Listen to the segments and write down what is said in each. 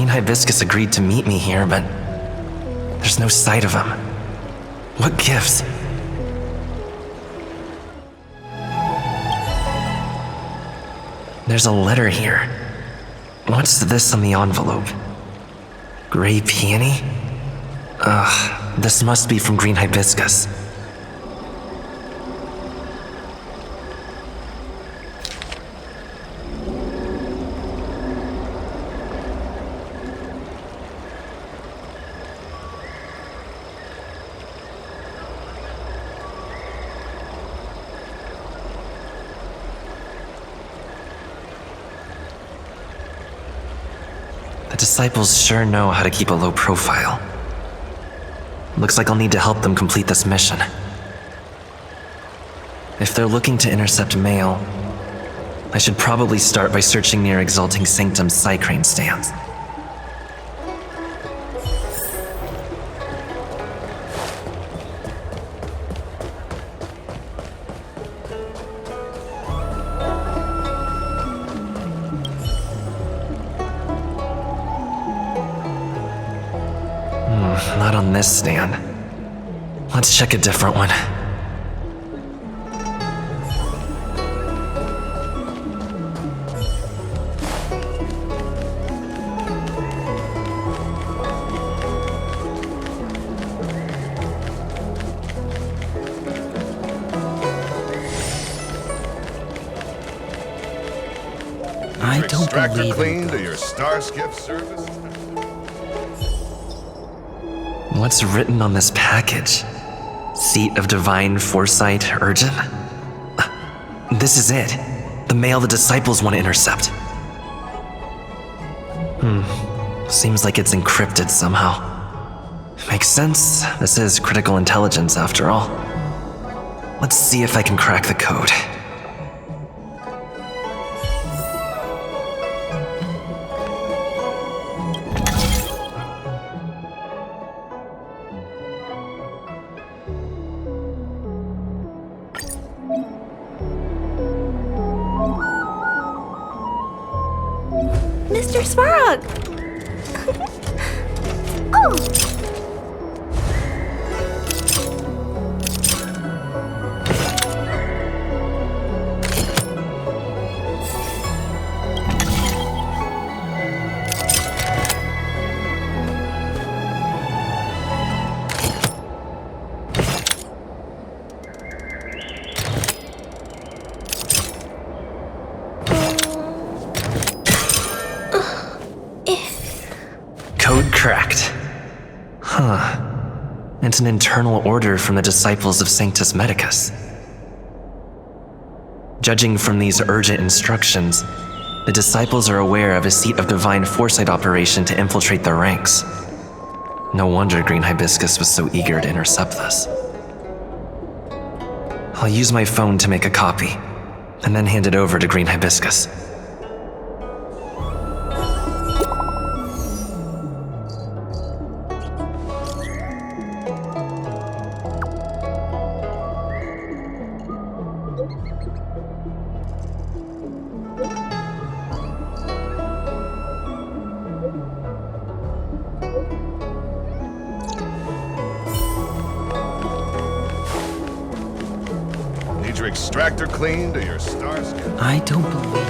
Green Hibiscus agreed to meet me here, but there's no sight of him. What gives? There's a letter here. What's this on the envelope? Gray peony? Ugh, this must be from Green Hibiscus. The disciples sure know how to keep a low profile. Looks like I'll need to help them complete this mission. If they're looking to intercept mail, I should probably start by searching near Exalting Sanctum's Psycrane stands. Not on this stand. Let's check a different one. I don't believe clean to your Starskip service? What's written on this package? Seat of Divine Foresight, urgent? This is it. The mail the disciples want to intercept. Seems like it's encrypted somehow. Makes sense. This is critical intelligence after all. Let's see if I can crack the code. Mr. Svarog! Oh! Code cracked. Huh. It's an internal order from the disciples of Sanctus Medicus. Judging from these urgent instructions, the disciples are aware of a Seat of Divine Foresight operation to infiltrate their ranks. No wonder Green Hibiscus was so eager to intercept this. I'll use my phone to make a copy, and then hand it over to Green Hibiscus. Need your extractor cleaned or your Starskip? I don't believe.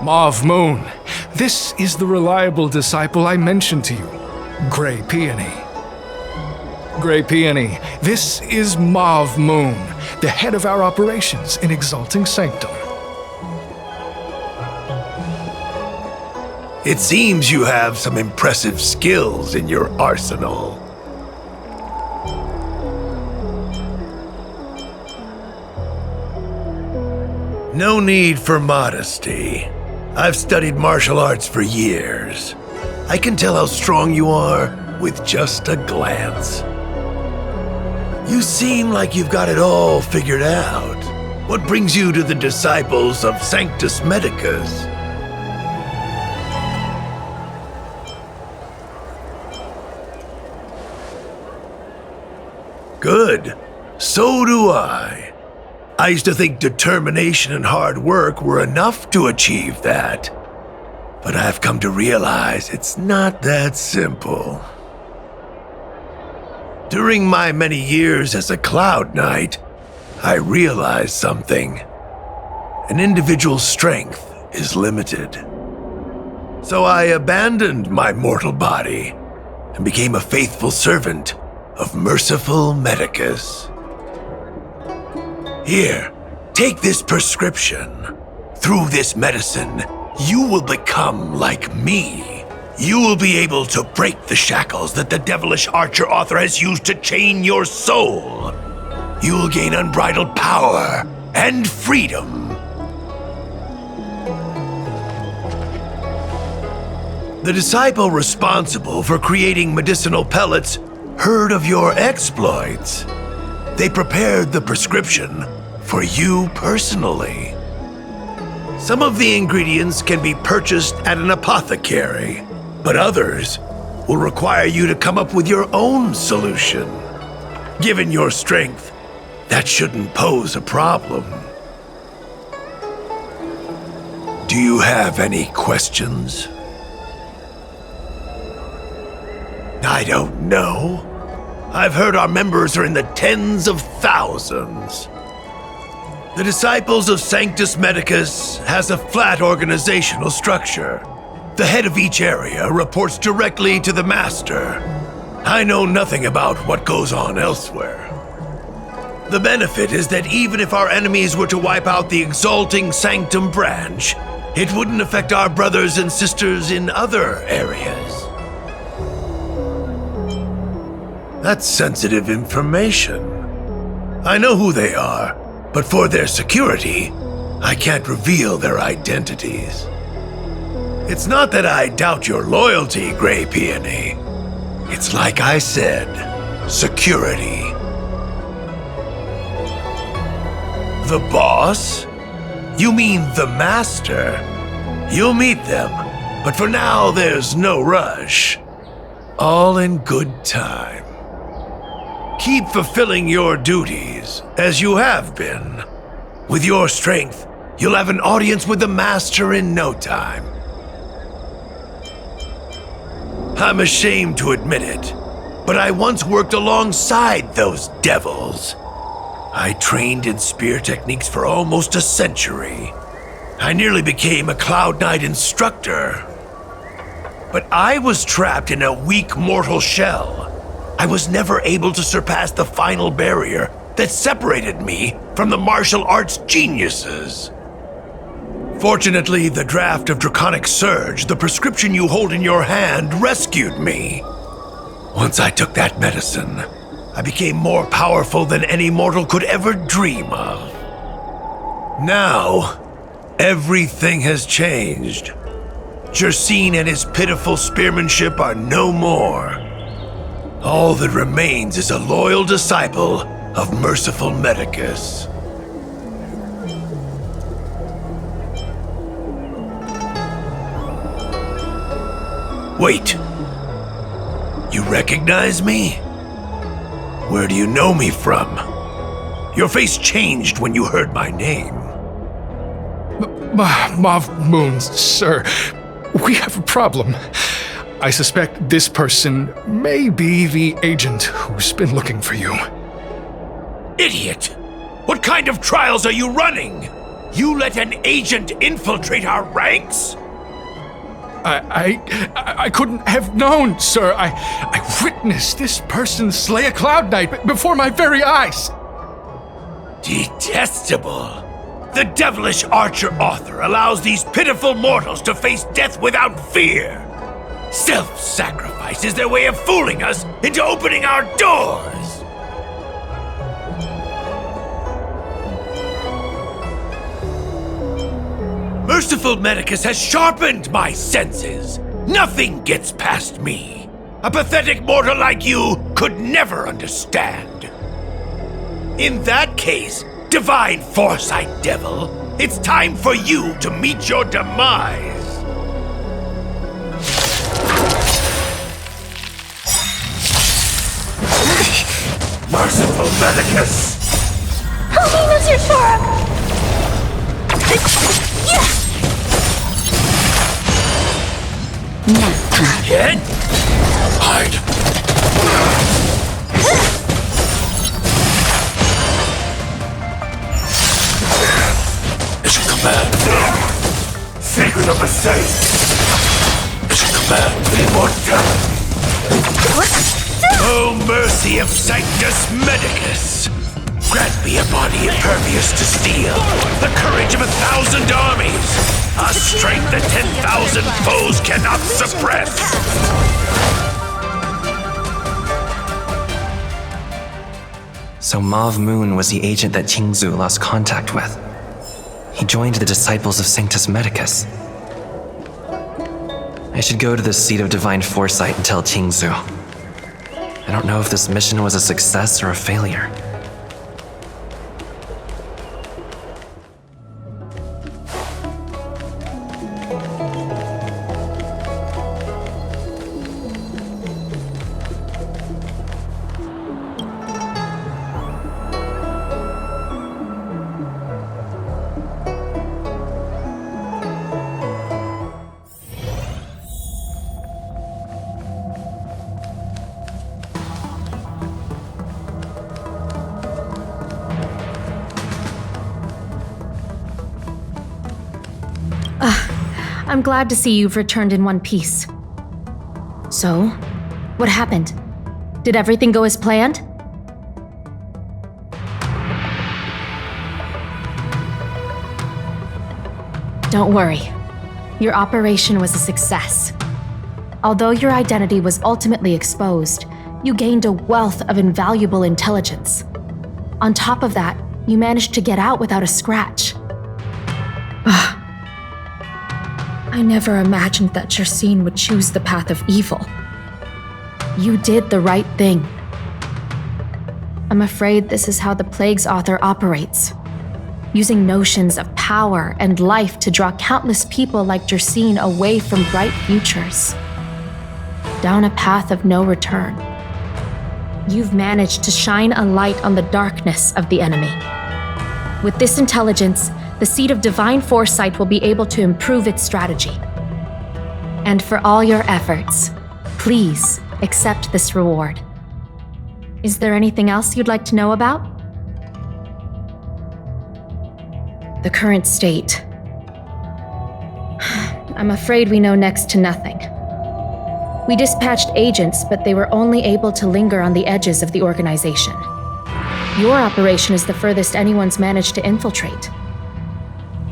Mauve Moon, this is the reliable disciple I mentioned to you, Gray Peony. Gray Peony, this is Mauve Moon, the head of our operations in Exalting Sanctum. It seems you have some impressive skills in your arsenal. No need for modesty. I've studied martial arts for years. I can tell how strong you are with just a glance. You seem like you've got it all figured out. What brings you to the disciples of Sanctus Medicus? Good. So do I. I used to think determination and hard work were enough to achieve that. But I've come to realize it's not that simple. During my many years as a Cloud Knight, I realized something. An individual's strength is limited. So I abandoned my mortal body and became a faithful servant of merciful Medicus. Here, take this prescription. Through this medicine, you will become like me. You will be able to break the shackles that the devilish archer author has used to chain your soul. You will gain unbridled power and freedom. The disciple responsible for creating medicinal pellets heard of your exploits. They prepared the prescription for you personally. Some of the ingredients can be purchased at an apothecary, but others will require you to come up with your own solution. Given your strength, that shouldn't pose a problem. Do you have any questions? I don't know. I've heard our members are in the tens of thousands. The Disciples of Sanctus Medicus has a flat organizational structure. The head of each area reports directly to the Master. I know nothing about what goes on elsewhere. The benefit is that even if our enemies were to wipe out the Exalting Sanctum branch, it wouldn't affect our brothers and sisters in other areas. That's sensitive information. I know who they are, but for their security, I can't reveal their identities. It's not that I doubt your loyalty, Grey Peony. It's like I said, security. The boss? You mean the Master? You'll meet them, but for now there's no rush. All in good time. Keep fulfilling your duties, as you have been. With your strength, you'll have an audience with the Master in no time. I'm ashamed to admit it, but I once worked alongside those devils. I trained in spear techniques for almost a century. I nearly became a Cloud Knight instructor. But I was trapped in a weak mortal shell. I was never able to surpass the final barrier that separated me from the martial arts geniuses. Fortunately, the draft of Draconic Surge, the prescription you hold in your hand, rescued me. Once I took that medicine, I became more powerful than any mortal could ever dream of. Now, everything has changed. Jersine and his pitiful spearmanship are no more. All that remains is a loyal disciple of merciful Medicus. Wait. You recognize me? Where do you know me from? Your face changed when you heard my name. Mauve Moons, sir. We have a problem. I suspect this person may be the agent who's been looking for you. Idiot! What kind of trials are you running? You let an agent infiltrate our ranks? I couldn't have known, sir. I witnessed this person slay a Cloud Knight before my very eyes. Detestable. The devilish archer author allows these pitiful mortals to face death without fear. Self-sacrifice is their way of fooling us into opening our doors. Merciful Medicus has sharpened my senses. Nothing gets past me. A pathetic mortal like you could never understand. In that case, Divine Foresight Devil, it's time for you to meet your demise. Merciful Medicus! Helena's your Torah! Hit! Hide! It's a command. Secret of the saint. It's a command. Immortality. Oh, mercy of Sanctus Medicus! Grant me a body impervious to steel, the courage of 1,000 armies, a strength that 10,000 foes cannot suppress! So Mauve Moon was the agent that Qingzu lost contact with. He joined the Disciples of Sanctus Medicus. I should go to the seat of Divine Foresight and tell Qingzu. I don't know if this mission was a success or a failure. I'm glad to see you've returned in one piece. So, what happened? Did everything go as planned? Don't worry. Your operation was a success. Although your identity was ultimately exposed, you gained a wealth of invaluable intelligence. On top of that, you managed to get out without a scratch. I never imagined that Jersine would choose the path of evil. You did the right thing. I'm afraid this is how the Plague's author operates, using notions of power and life to draw countless people like Jersine away from bright futures, down a path of no return. You've managed to shine a light on the darkness of the enemy. With this intelligence, the seat of Divine Foresight will be able to improve its strategy. And for all your efforts, please accept this reward. Is there anything else you'd like to know about? The current state. I'm afraid we know next to nothing. We dispatched agents, but they were only able to linger on the edges of the organization. Your operation is the furthest anyone's managed to infiltrate.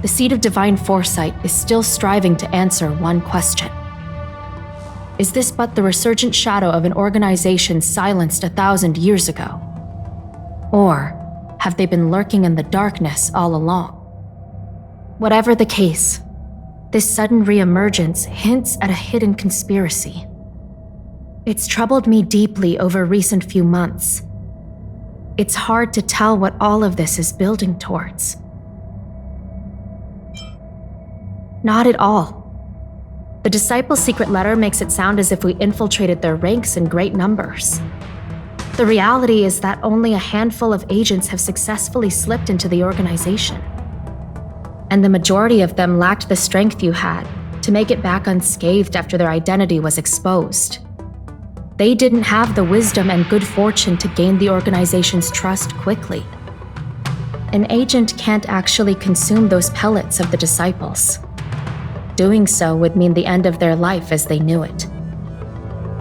The seat of Divine Foresight is still striving to answer one question. Is this but the resurgent shadow of an organization silenced 1,000 years ago? Or have they been lurking in the darkness all along? Whatever the case, this sudden reemergence hints at a hidden conspiracy. It's troubled me deeply over recent few months. It's hard to tell what all of this is building towards. Not at all. The Disciples' secret letter makes it sound as if we infiltrated their ranks in great numbers. The reality is that only a handful of agents have successfully slipped into the organization. And the majority of them lacked the strength you had to make it back unscathed after their identity was exposed. They didn't have the wisdom and good fortune to gain the organization's trust quickly. An agent can't actually consume those pellets of the Disciples. Doing so would mean the end of their life as they knew it.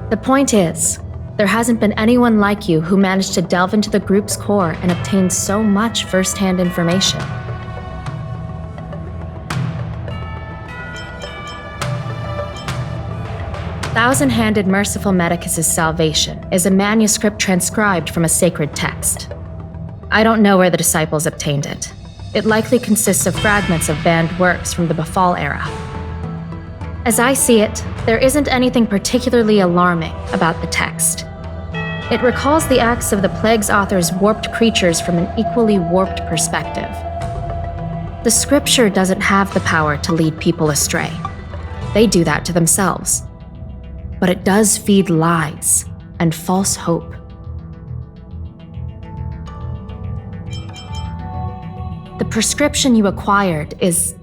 The point is, there hasn't been anyone like you who managed to delve into the group's core and obtain so much first-hand information. Thousand-Handed Merciful Medicus' Salvation is a manuscript transcribed from a sacred text. I don't know where the Disciples obtained it. It likely consists of fragments of banned works from the Befall era. As I see it, there isn't anything particularly alarming about the text. It recalls the acts of the Plague's author's warped creatures from an equally warped perspective. The scripture doesn't have the power to lead people astray. They do that to themselves. But it does feed lies and false hope. The prescription you acquired is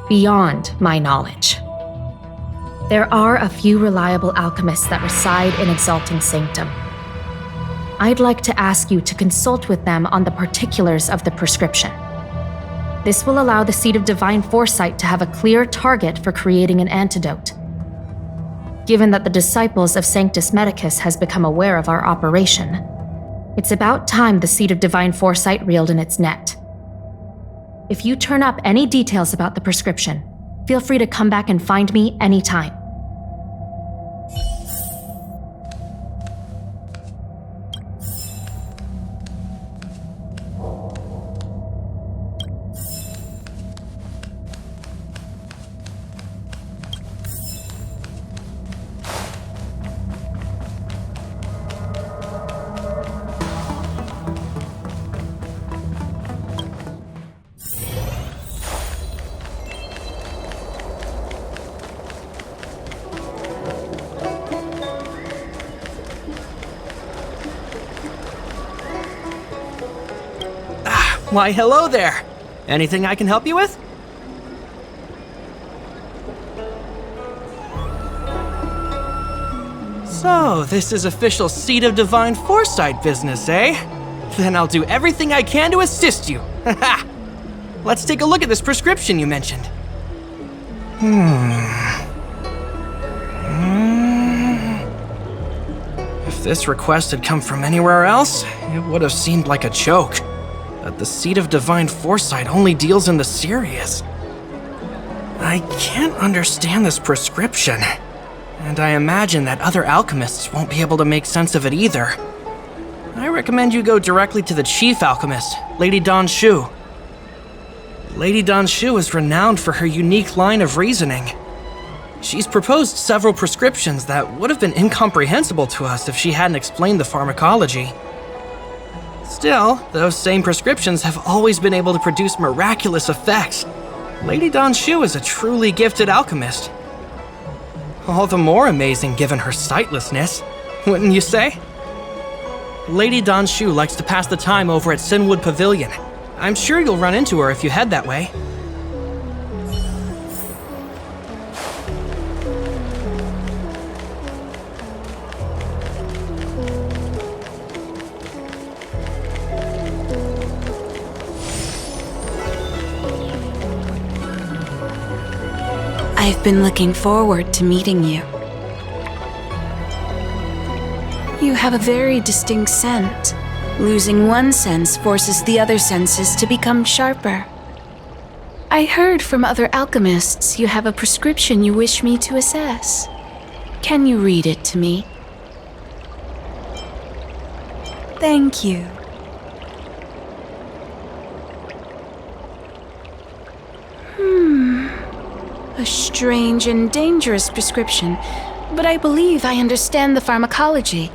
beyond my knowledge. There are a few reliable alchemists that reside in Exalting Sanctum. I'd like to ask you to consult with them on the particulars of the prescription. This will allow the Seed of Divine Foresight to have a clear target for creating an antidote. Given that the disciples of Sanctus Medicus has become aware of our operation, it's about time the Seed of Divine Foresight reeled in its net. If you turn up any details about the prescription, feel free to come back and find me anytime. Why, hello there. Anything I can help you with? So, this is official Seed of Divine Foresight business, eh? Then I'll do everything I can to assist you. Haha! Let's take a look at this prescription you mentioned. If this request had come from anywhere else, it would have seemed like a joke. But the Seed of Divine Foresight only deals in the serious. I can't understand this prescription, and I imagine that other alchemists won't be able to make sense of it either. I recommend you go directly to the chief alchemist, Lady Dan Shu. Lady Dan Shu is renowned for her unique line of reasoning. She's proposed several prescriptions that would have been incomprehensible to us if she hadn't explained the pharmacology. Still, those same prescriptions have always been able to produce miraculous effects. Lady Dan Shu is a truly gifted alchemist. All the more amazing given her sightlessness, wouldn't you say? Lady Dan Shu likes to pass the time over at Sinwood Pavilion. I'm sure you'll run into her if you head that way. I've been looking forward to meeting you. You have a very distinct scent. Losing one sense forces the other senses to become sharper. I heard from other alchemists you have a prescription you wish me to assess. Can you read it to me? Thank you. A strange and dangerous prescription, but I believe I understand the pharmacology.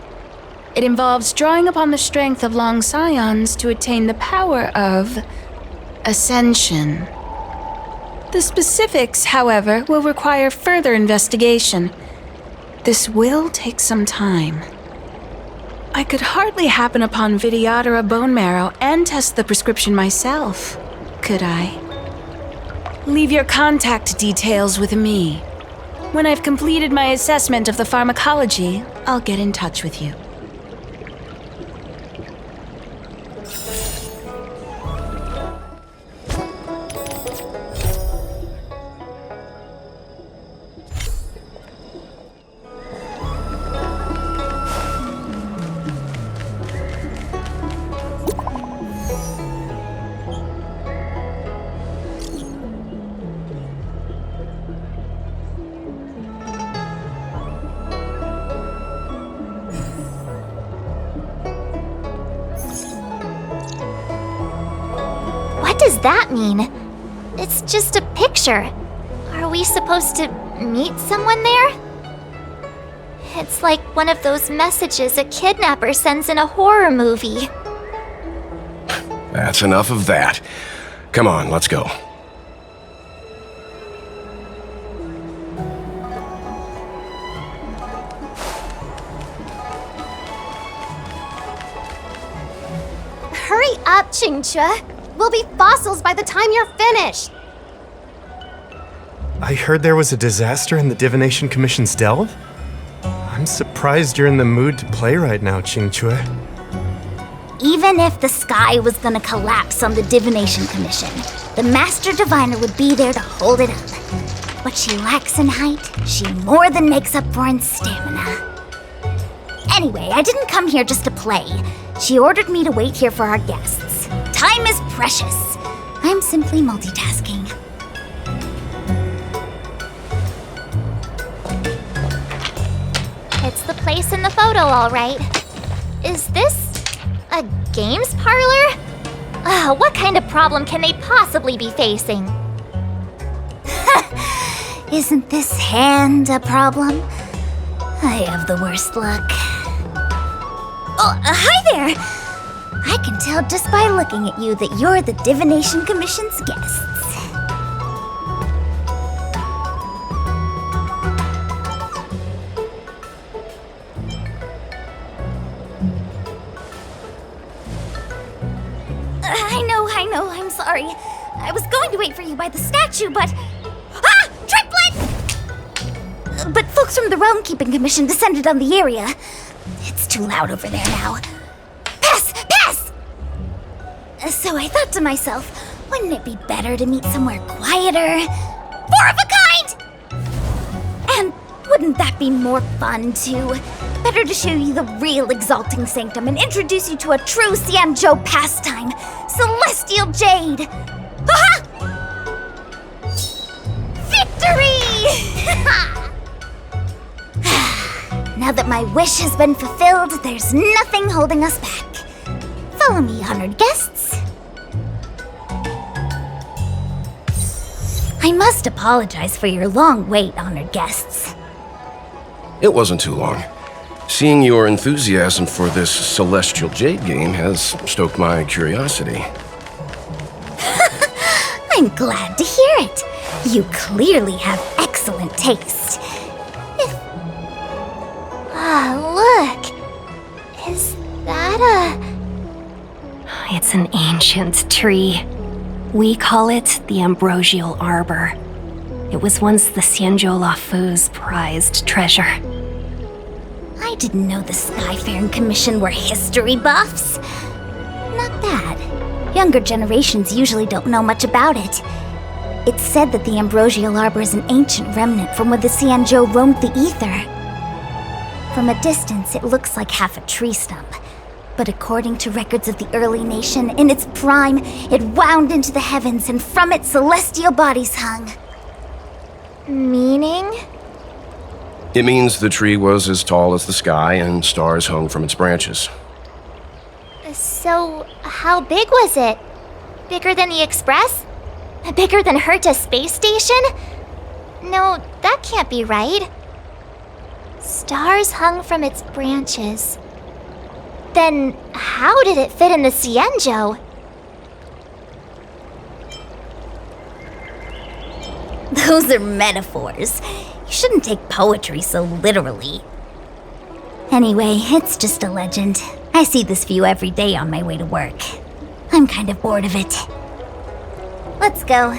It involves drawing upon the strength of long scions to attain the power of ascension. The specifics, however, will require further investigation. This will take some time. I could hardly happen upon Vidyadhara bone marrow and test the prescription myself, could I? Leave your contact details with me. When I've completed my assessment of the pharmacology, I'll get in touch with you. What does that mean? It's just a picture. Are we supposed to meet someone there? It's like one of those messages a kidnapper sends in a horror movie. That's enough of that. Come on, let's go. Hurry up, Qingque. We'll be fossils by the time you're finished. I heard there was a disaster in the Divination Commission's delve? I'm surprised you're in the mood to play right now, Qingque. Even if the sky was gonna collapse on the Divination Commission, the Master Diviner would be there to hold it up. What she lacks in height, she more than makes up for in stamina. Anyway, I didn't come here just to play. She ordered me to wait here for our guests. Time is precious. I'm simply multitasking. It's the place in the photo, all right. Is this a games parlor? What kind of problem can they possibly be facing? Isn't this hand a problem? I have the worst luck. Oh, hi there! I can tell just by looking at you that you're the Divination Commission's guests. I know, I'm sorry. I was going to wait for you by the statue, but... Ah! Triplet! But folks from the Realm Keeping Commission descended on the area. It's too loud over there now. Pass! Pass! So I thought to myself, wouldn't it be better to meet somewhere quieter? Four of a kind! And wouldn't that be more fun, too? Better to show you the real Exalting Sanctum and introduce you to a true Xianzhou pastime, Celestial Jade! Aha! Victory! Now that my wish has been fulfilled, there's nothing holding us back. Follow me, honored guests. I must apologize for your long wait, honored guests. It wasn't too long. Seeing your enthusiasm for this Celestial Jade game has stoked my curiosity. I'm glad to hear it. You clearly have excellent taste. Look. Is that a... It's an ancient tree. We call it the Ambrosial Arbor. It was once the Xianzhou Lafu's prized treasure. I didn't know the Skyfaring Commission were history buffs. Not bad. Younger generations usually don't know much about it. It's said that the Ambrosial Arbor is an ancient remnant from when the Xianzhou roamed the ether. From a distance, it looks like half a tree stump. But according to records of the early nation, in its prime, it wound into the heavens and from it celestial bodies hung. Meaning? It means the tree was as tall as the sky and stars hung from its branches. So, how big was it? Bigger than the Express? Bigger than Herta Space Station? No, that can't be right. Stars hung from its branches. Then, how did it fit in the Xianzhou? Those are metaphors. You shouldn't take poetry so literally. Anyway, it's just a legend. I see this view every day on my way to work. I'm kind of bored of it. Let's go.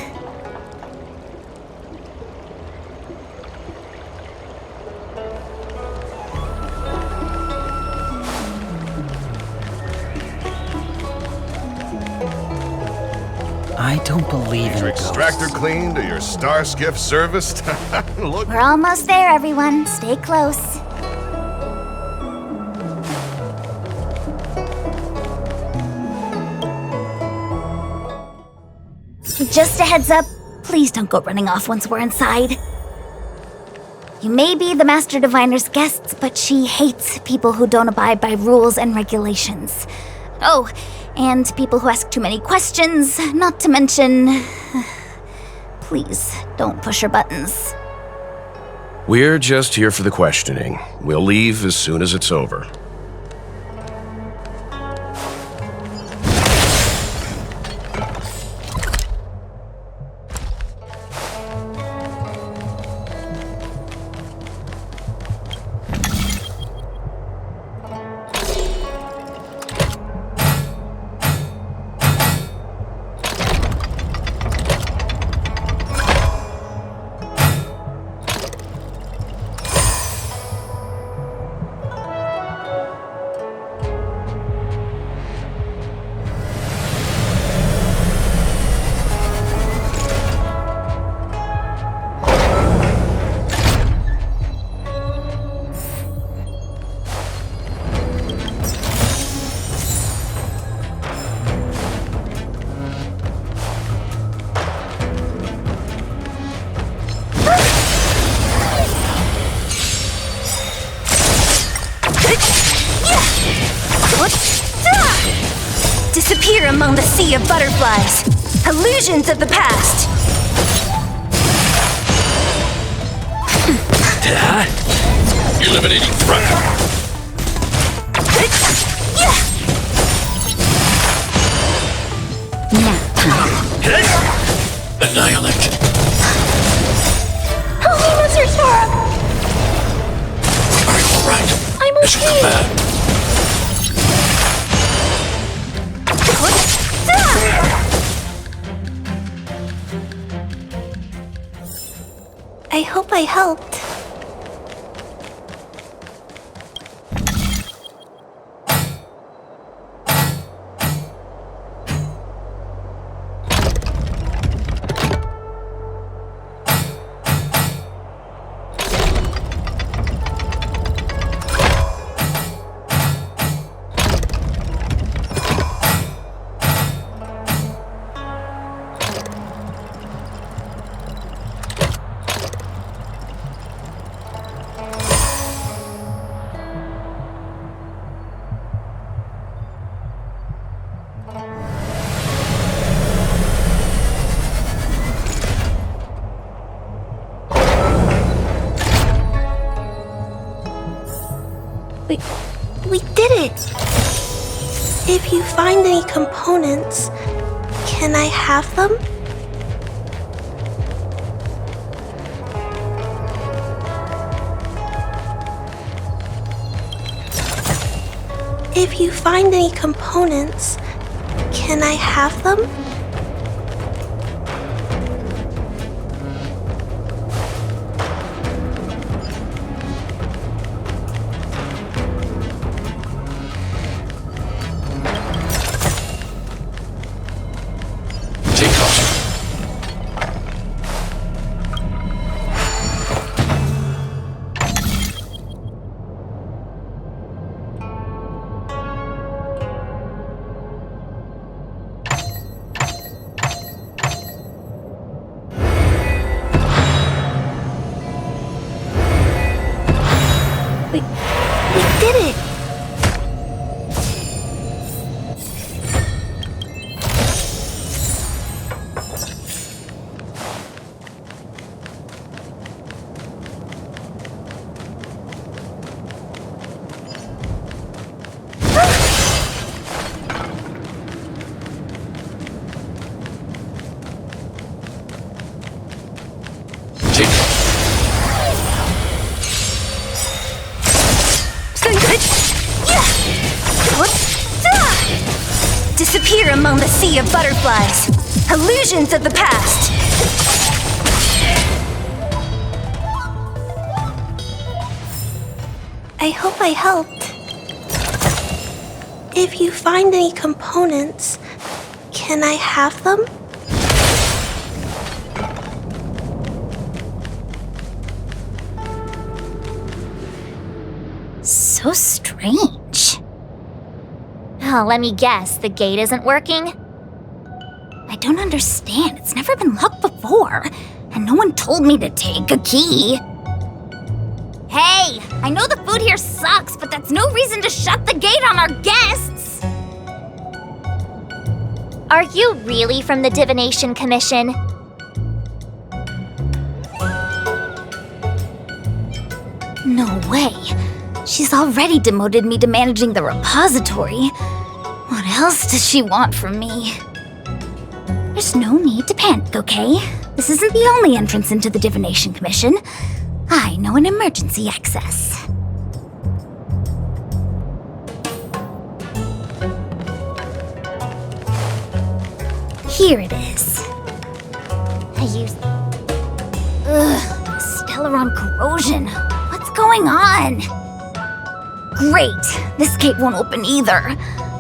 I don't believe in Your ghosts. extractor cleaned or your star skiff serviced? Look. We're almost there, everyone. Stay close. Just a heads up, please don't go running off once we're inside. You may be the Master Diviner's guests, but she hates people who don't abide by rules and regulations. Oh, and people who ask too many questions, not to mention... Please, don't push her buttons. We're just here for the questioning. We'll leave as soon as it's over. Disappear among the sea of butterflies. Illusions of the past. Eliminating front. Annihilate. Holy Mother's Farm! Are you alright? I'm This will come okay. back. I hope I helped. We did it! If you find any components, can I have them? If you find any components, can I have them? We did it! Disappear among the sea of butterflies. Illusions of the past. I hope I helped. If you find any components, can I have them? So strange. Oh, let me guess, the gate isn't working? I don't understand. It's never been locked before, and no one told me to take a key. Hey, I know the food here sucks, but that's no reason to shut the gate on our guests! Are you really from the Divination Commission? way. She's already demoted me to managing the repository. What else does she want from me? There's no need to panic, okay? This isn't the only entrance into the Divination Commission. I know an emergency access. Here it is. I use... Ugh, Stellaron corrosion. What's going on? Great, this gate won't open either.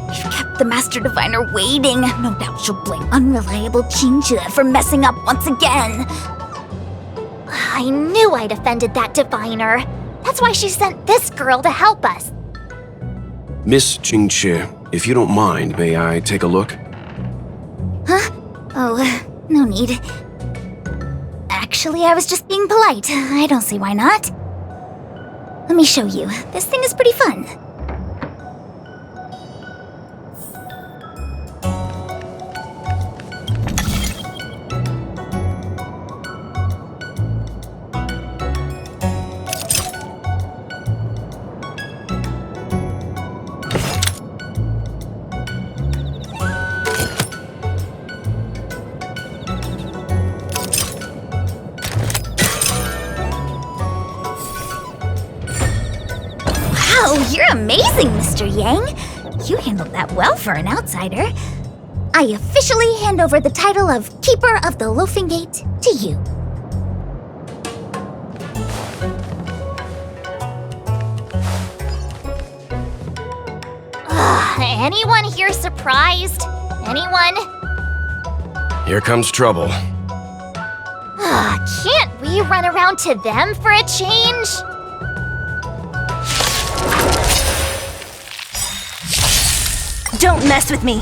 You've kept the Master Diviner waiting. No doubt she'll blame unreliable Chinchilla for messing up once again. I knew I'd offended that diviner. That's why she sent this girl to help us. Miss Qingqi, if you don't mind, may I take a look? Huh? Oh, no need. Actually, I was just being polite. I don't see why not. Let me show you. This thing is pretty fun. Wow, you're amazing, Mr. Yang. You handled that well for an outsider. I officially hand over the title of Keeper of the Loafing Gate to you. Anyone here surprised? Anyone? Here comes trouble. Can't we run around to them for a change? Don't mess with me!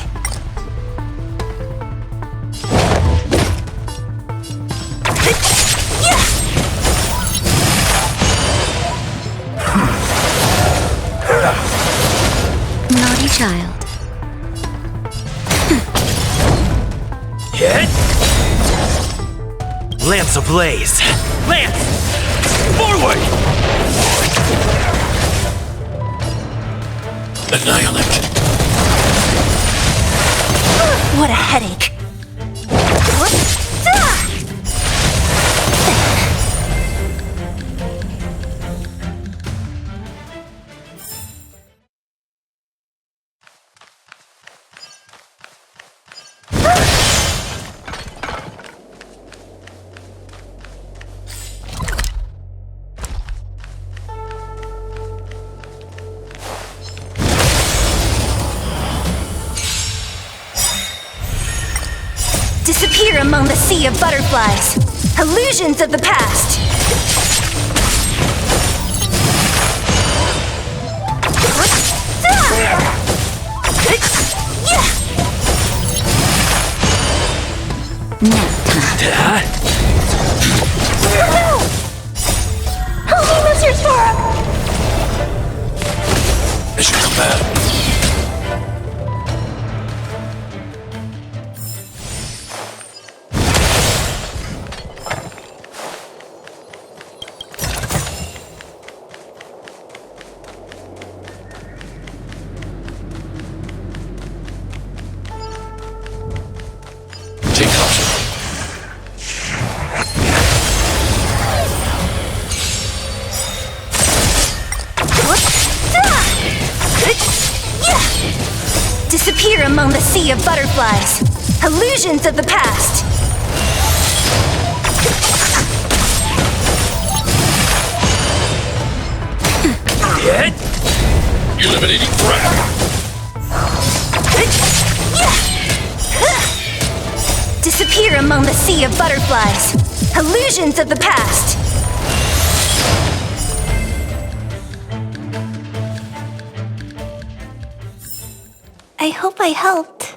Naughty child. Hit! Lance ablaze! Lance! Forward! Annihilate! What a headache! Disappear among the sea of butterflies. Illusions of the past. Help me, Mr. Spora! This is bad. Disappear among the sea of butterflies. Illusions of the past. Hit! Eliminating threat! Disappear among the sea of butterflies. Illusions of the past. I hope I helped.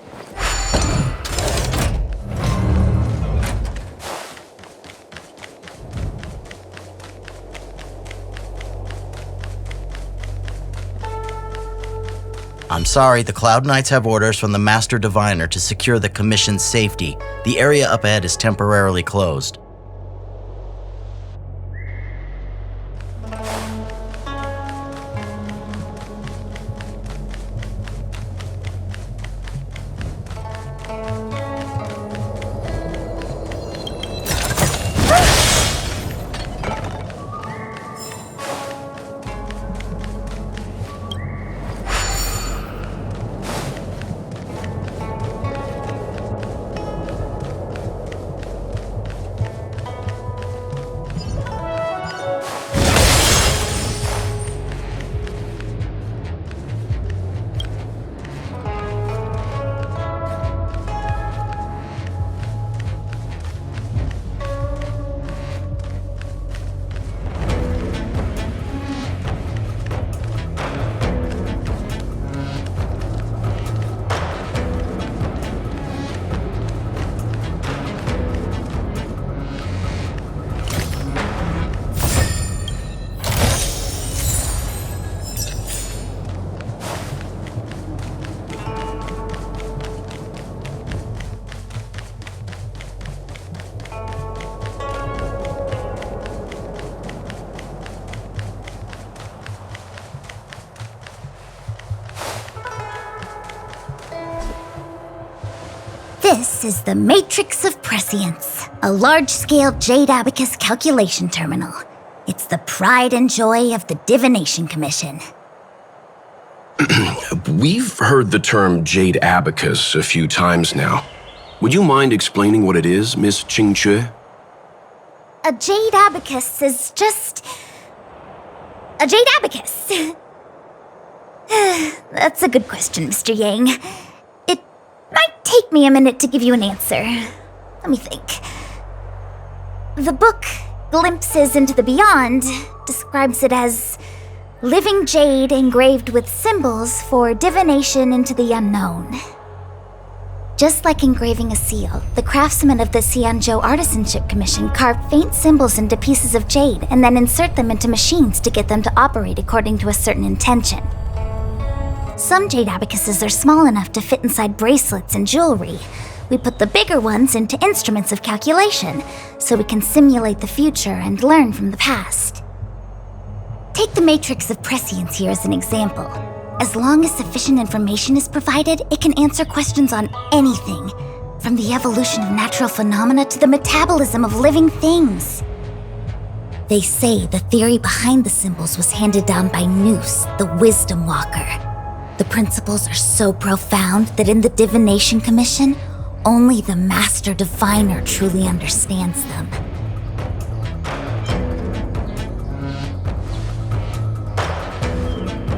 I'm sorry, the Cloud Knights have orders from the Master Diviner to secure the Commission's safety. The area up ahead is temporarily closed. This is the Matrix of Prescience, a large-scale jade abacus calculation terminal. It's the pride and joy of the Divination Commission. We've heard the term jade abacus a few times now. Would you mind explaining what it is, Miss Qingque? A jade abacus is just... a jade abacus. That's a good question, Mr. Yang. It might take me a minute to give you an answer. Let me think. The book, Glimpses into the Beyond, describes it as living jade engraved with symbols for divination into the unknown. Just like engraving a seal, the craftsmen of the Xianzhou Artisanship Commission carve faint symbols into pieces of jade and then insert them into machines to get them to operate according to a certain intention. Some jade abacuses are small enough to fit inside bracelets and jewelry. We put the bigger ones into instruments of calculation, so we can simulate the future and learn from the past. Take the Matrix of Prescience here as an example. As long as sufficient information is provided, it can answer questions on anything, from the evolution of natural phenomena to the metabolism of living things. They say the theory behind the symbols was handed down by Noose, the Wisdom Walker. The principles are so profound that in the Divination Commission, only the Master Diviner truly understands them.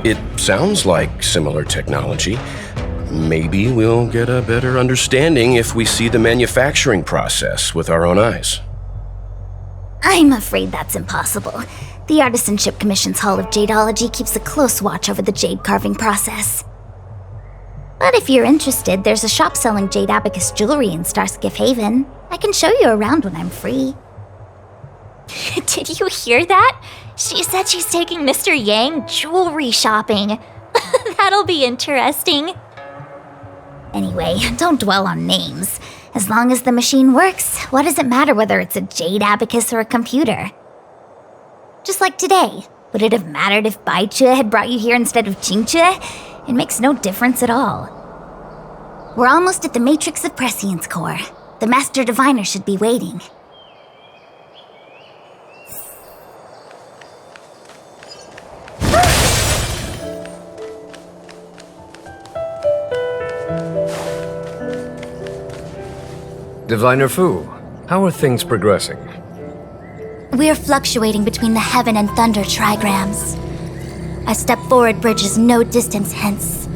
It sounds like similar technology. Maybe we'll get a better understanding if we see the manufacturing process with our own eyes. I'm afraid that's impossible. The Artisanship Commission's Hall of Jadeology keeps a close watch over the jade carving process. But if you're interested, there's a shop selling jade abacus jewelry in Starskiff Haven. I can show you around when I'm free. Did you hear that? She said she's taking Mr. Yang jewelry shopping. That'll be interesting. Anyway, don't dwell on names. As long as the machine works, what does it matter whether it's a jade abacus or a computer? Just like today, would it have mattered if Baichue had brought you here instead of Qingque? It makes no difference at all. We're almost at the Matrix of Prescience core. The Master Diviner should be waiting. Diviner Fu, how are things progressing? We're fluctuating between the heaven and thunder trigrams. A step forward bridges no distance hence.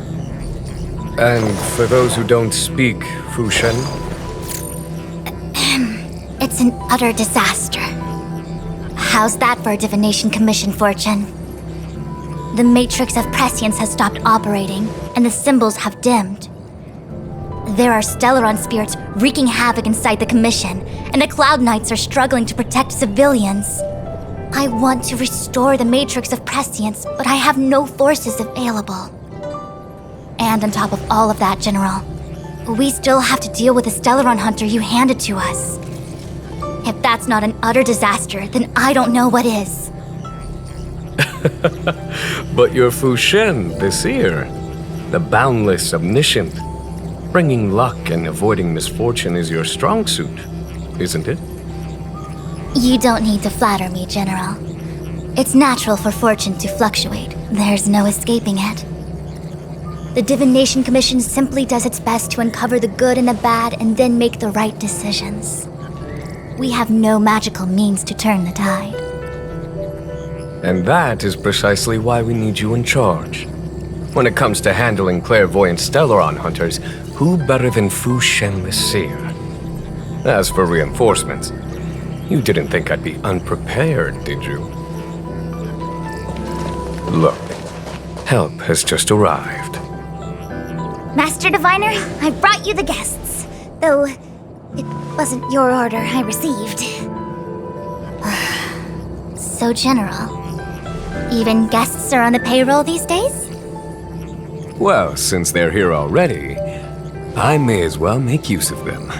And for those who don't speak Fu Shen? It's an utter disaster. How's that for a Divination Commission fortune? The Matrix of Prescience has stopped operating, and the symbols have dimmed. There are Stellaron spirits wreaking havoc inside the Commission, and the Cloud Knights are struggling to protect civilians. I want to restore the Matrix of Prescience, but I have no forces available. And on top of all of that, General, we still have to deal with the Stellaron hunter you handed to us. If that's not an utter disaster, then I don't know what is. But you're Fu Shen, the seer, the boundless omniscient. Bringing luck and avoiding misfortune is your strong suit, isn't it? You don't need to flatter me, General. It's natural for fortune to fluctuate. There's no escaping it. The Divination Commission simply does its best to uncover the good and the bad and then make the right decisions. We have no magical means to turn the tide. And that is precisely why we need you in charge. When it comes to handling clairvoyant Stellaron hunters, who better than Fu Shen the Seer? As for reinforcements, you didn't think I'd be unprepared, did you? Look, help has just arrived. Master Diviner, I brought you the guests, though it wasn't your order I received. So, General, even guests are on the payroll these days? Well, since they're here already, I may as well make use of them.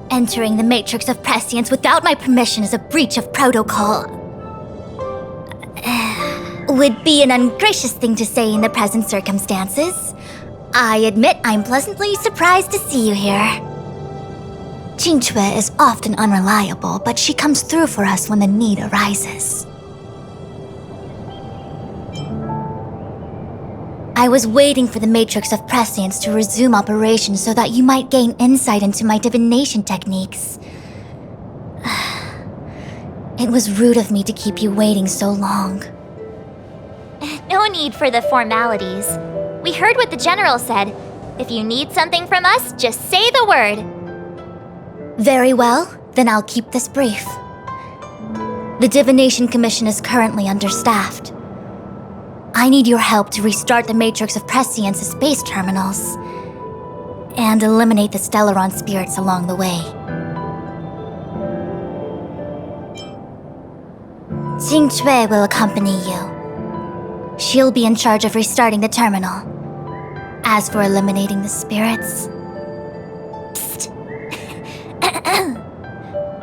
Entering the Matrix of Prescience without my permission is a breach of protocol. Would be an ungracious thing to say in the present circumstances. I admit I'm pleasantly surprised to see you here. Qingque is often unreliable, but she comes through for us when the need arises. I was waiting for the Matrix of Prescience to resume operation so that you might gain insight into my divination techniques. It was rude of me to keep you waiting so long. No need for the formalities. We heard what the General said. If you need something from us, just say the word. Very well, then I'll keep this brief. The Divination Commission is currently understaffed. I need your help to restart the Matrix of Prescience's space terminals and eliminate the Stellaron spirits along the way. Qingque will accompany you. She'll be in charge of restarting the terminal. As for eliminating the spirits... Psst.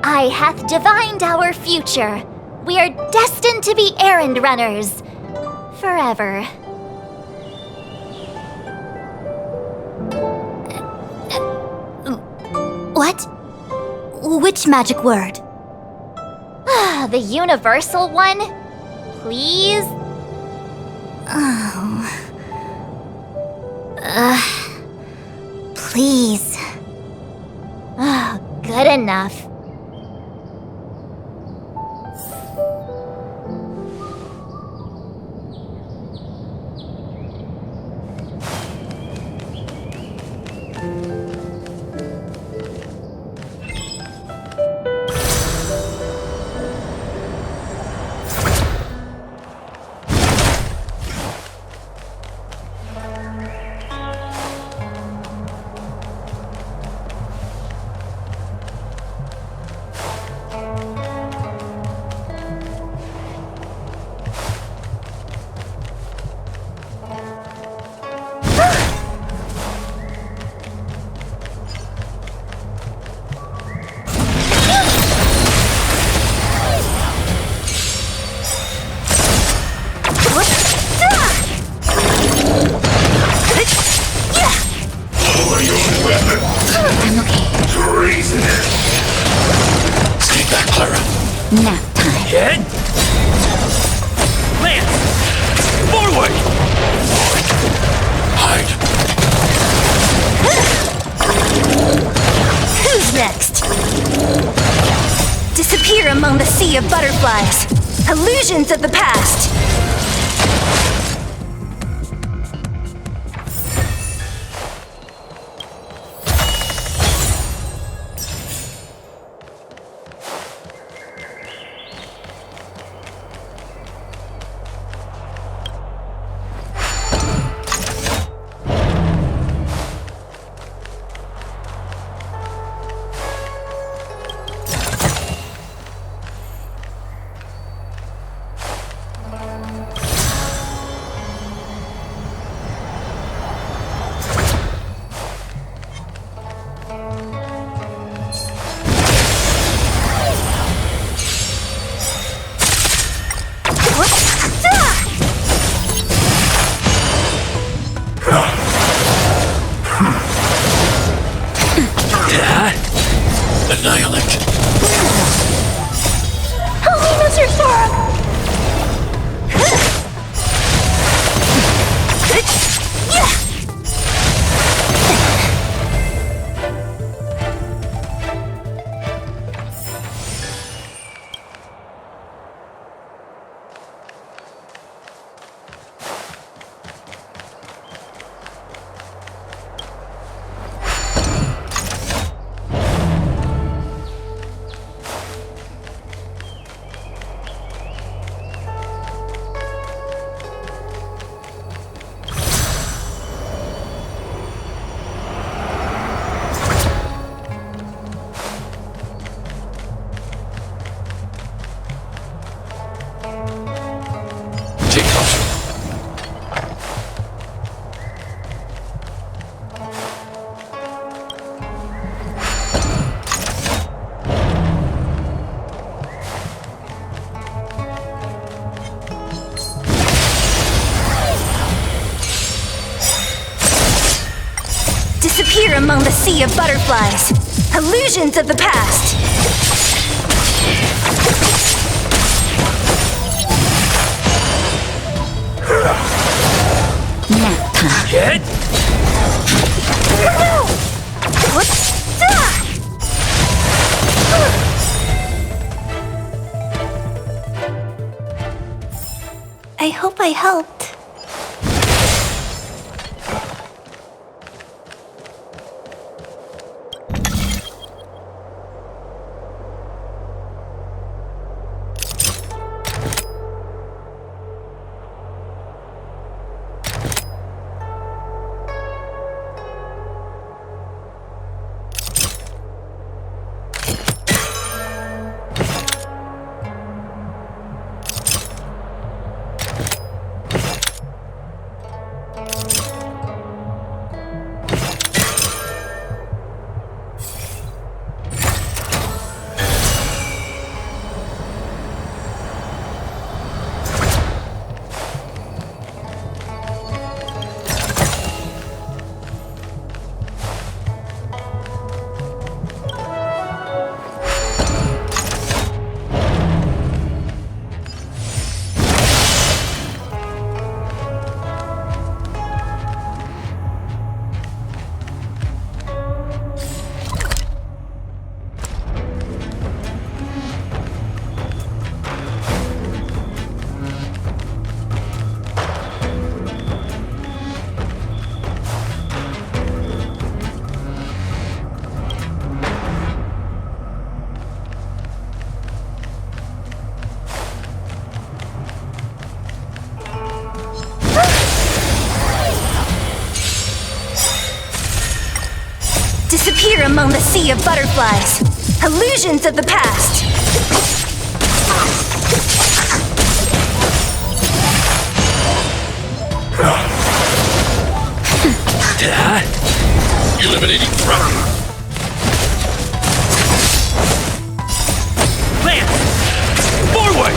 I hath divined our future. We are destined to be errand runners. Forever. What? Which magic word? The universal one? Please? Please. Good enough. Of butterflies. Illusions of the past. Disappear among the sea of butterflies. Illusions of the past. Nap time. Hit! I hope I helped. Disappear among the sea of butterflies. Illusions of the past. Eliminating threat. Lance! Forward!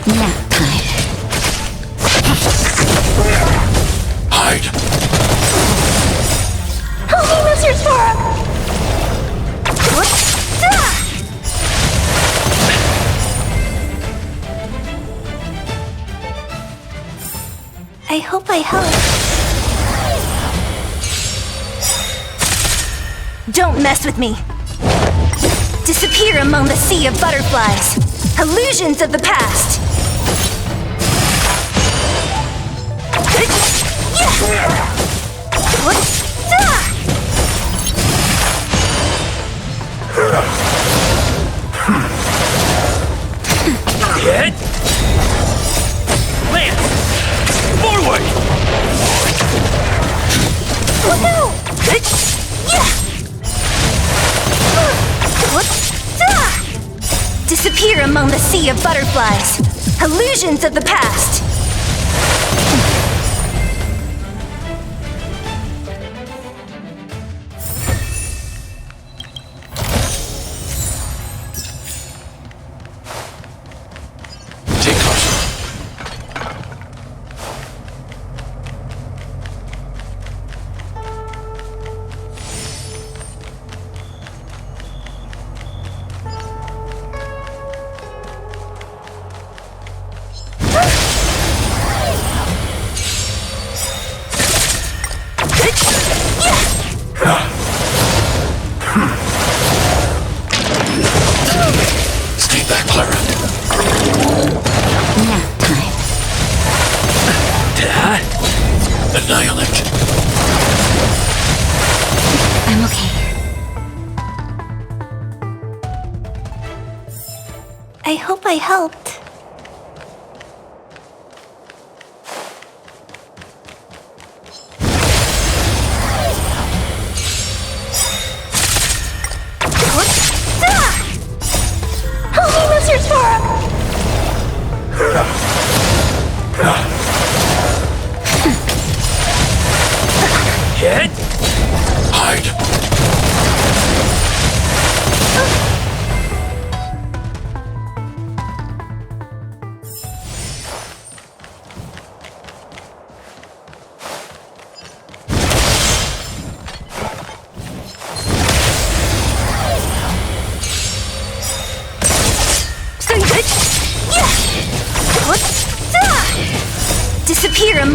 Nap time. Hide. Holy Wizard's Forum! I hope I helped. Don't mess with me. Disappear among the sea of butterflies. Illusions of the past. Hit! Lance! Forward! Disappear among the sea of butterflies. Illusions of the past. Take caution. Stay back, Clara. Nap time. Annihilate. I'm okay. I hope I helped. Holy Wizard's Forum! Hit! Hide.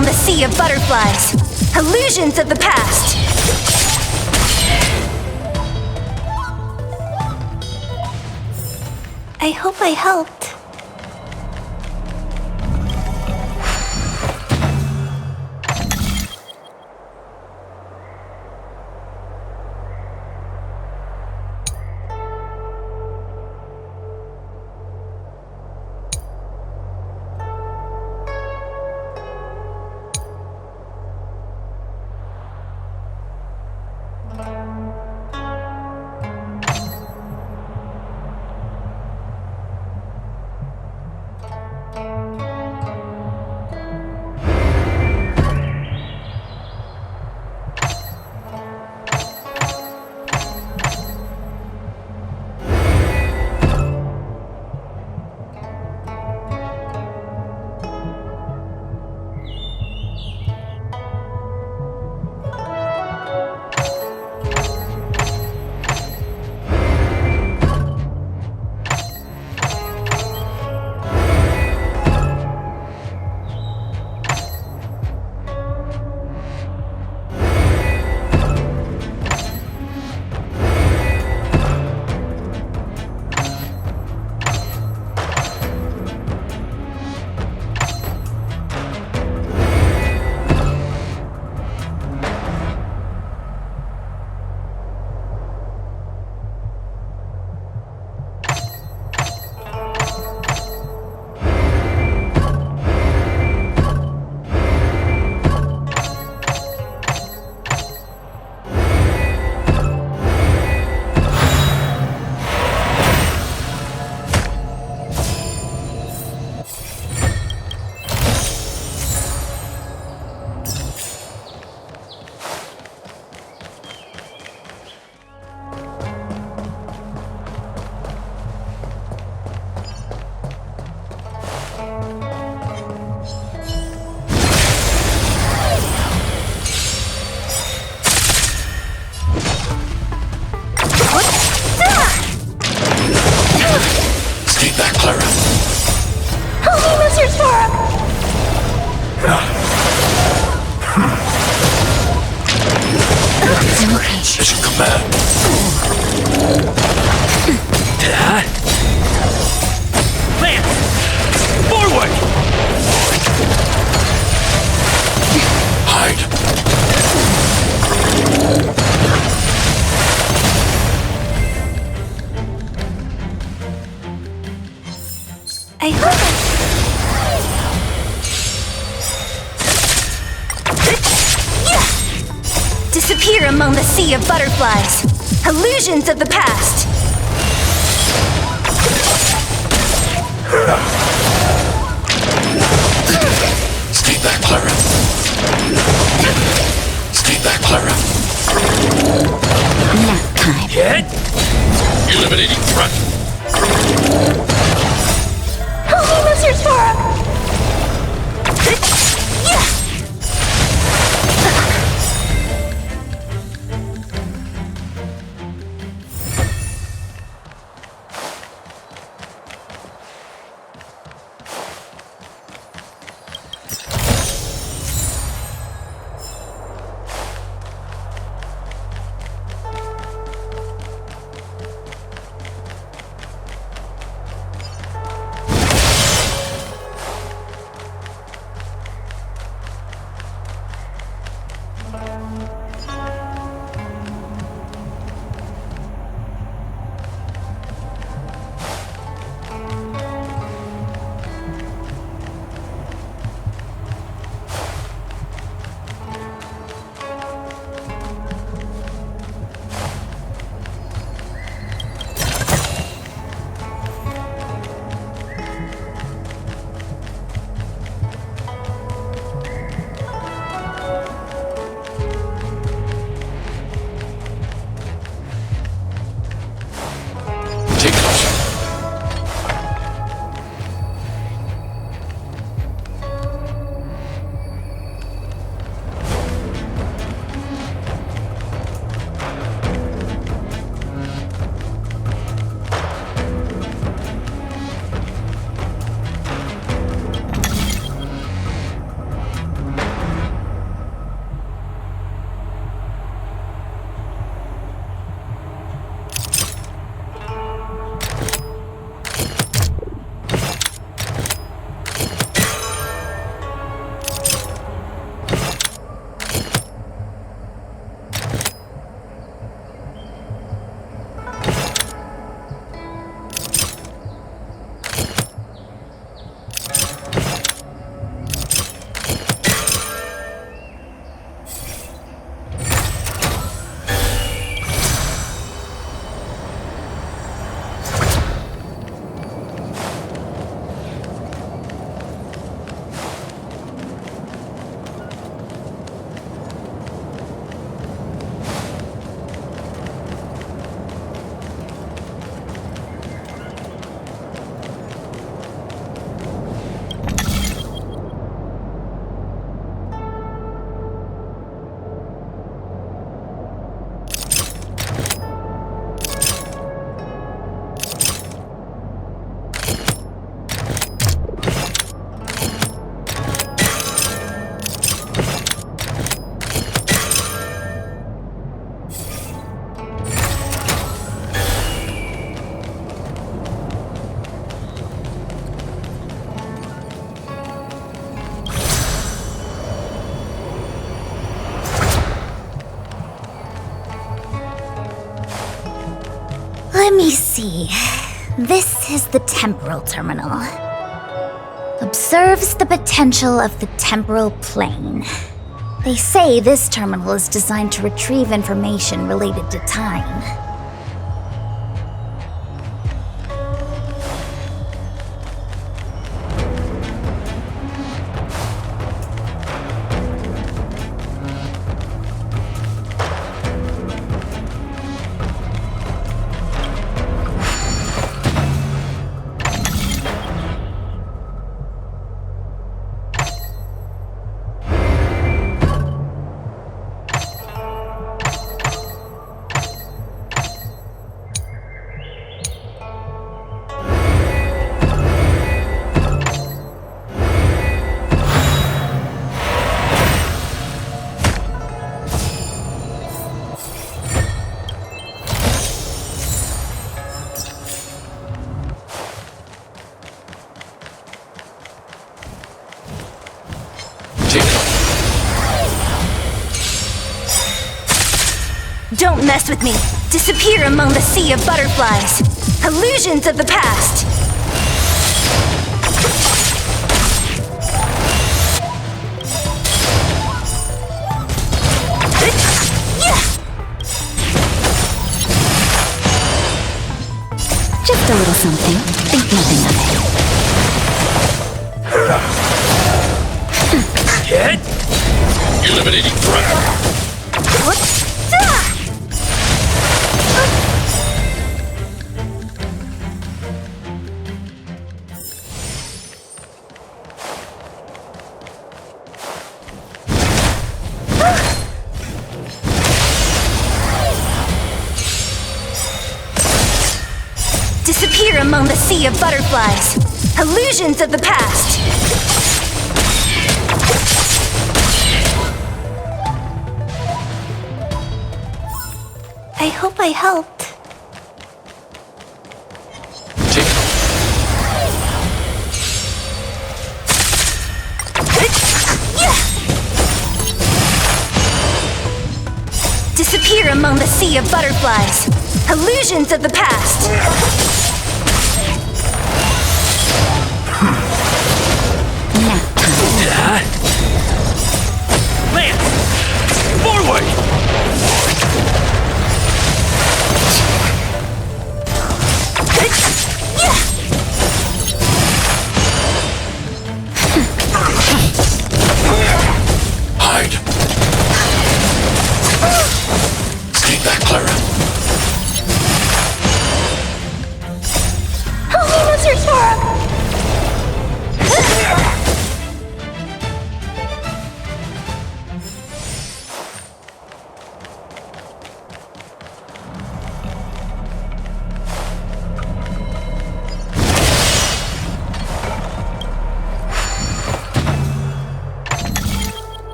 among the sea of butterflies. Illusions of the past. I hope I helped. Mission command. Lance! Forward! Hide. I hope disappear among the sea of butterflies. Illusions of the past. Stay back, Clara. Stay back, Clara. Nap time. Get! Eliminating threat. Holy Mistress Forum! Let me see. This is the temporal terminal. Observes the potential of the temporal plane. They say this terminal is designed to retrieve information related to time. Don't mess with me. Disappear among the sea of butterflies. Illusions of the past. Just a little something. Think nothing of it. Get! Eliminating threat. What? Disappear among the sea of butterflies. Illusions of the past. I hope I helped. Disappear among the sea of butterflies. Illusions of the past. Lance! Forward! Hide. Stay back, Clara. Oh, Mr. Sora!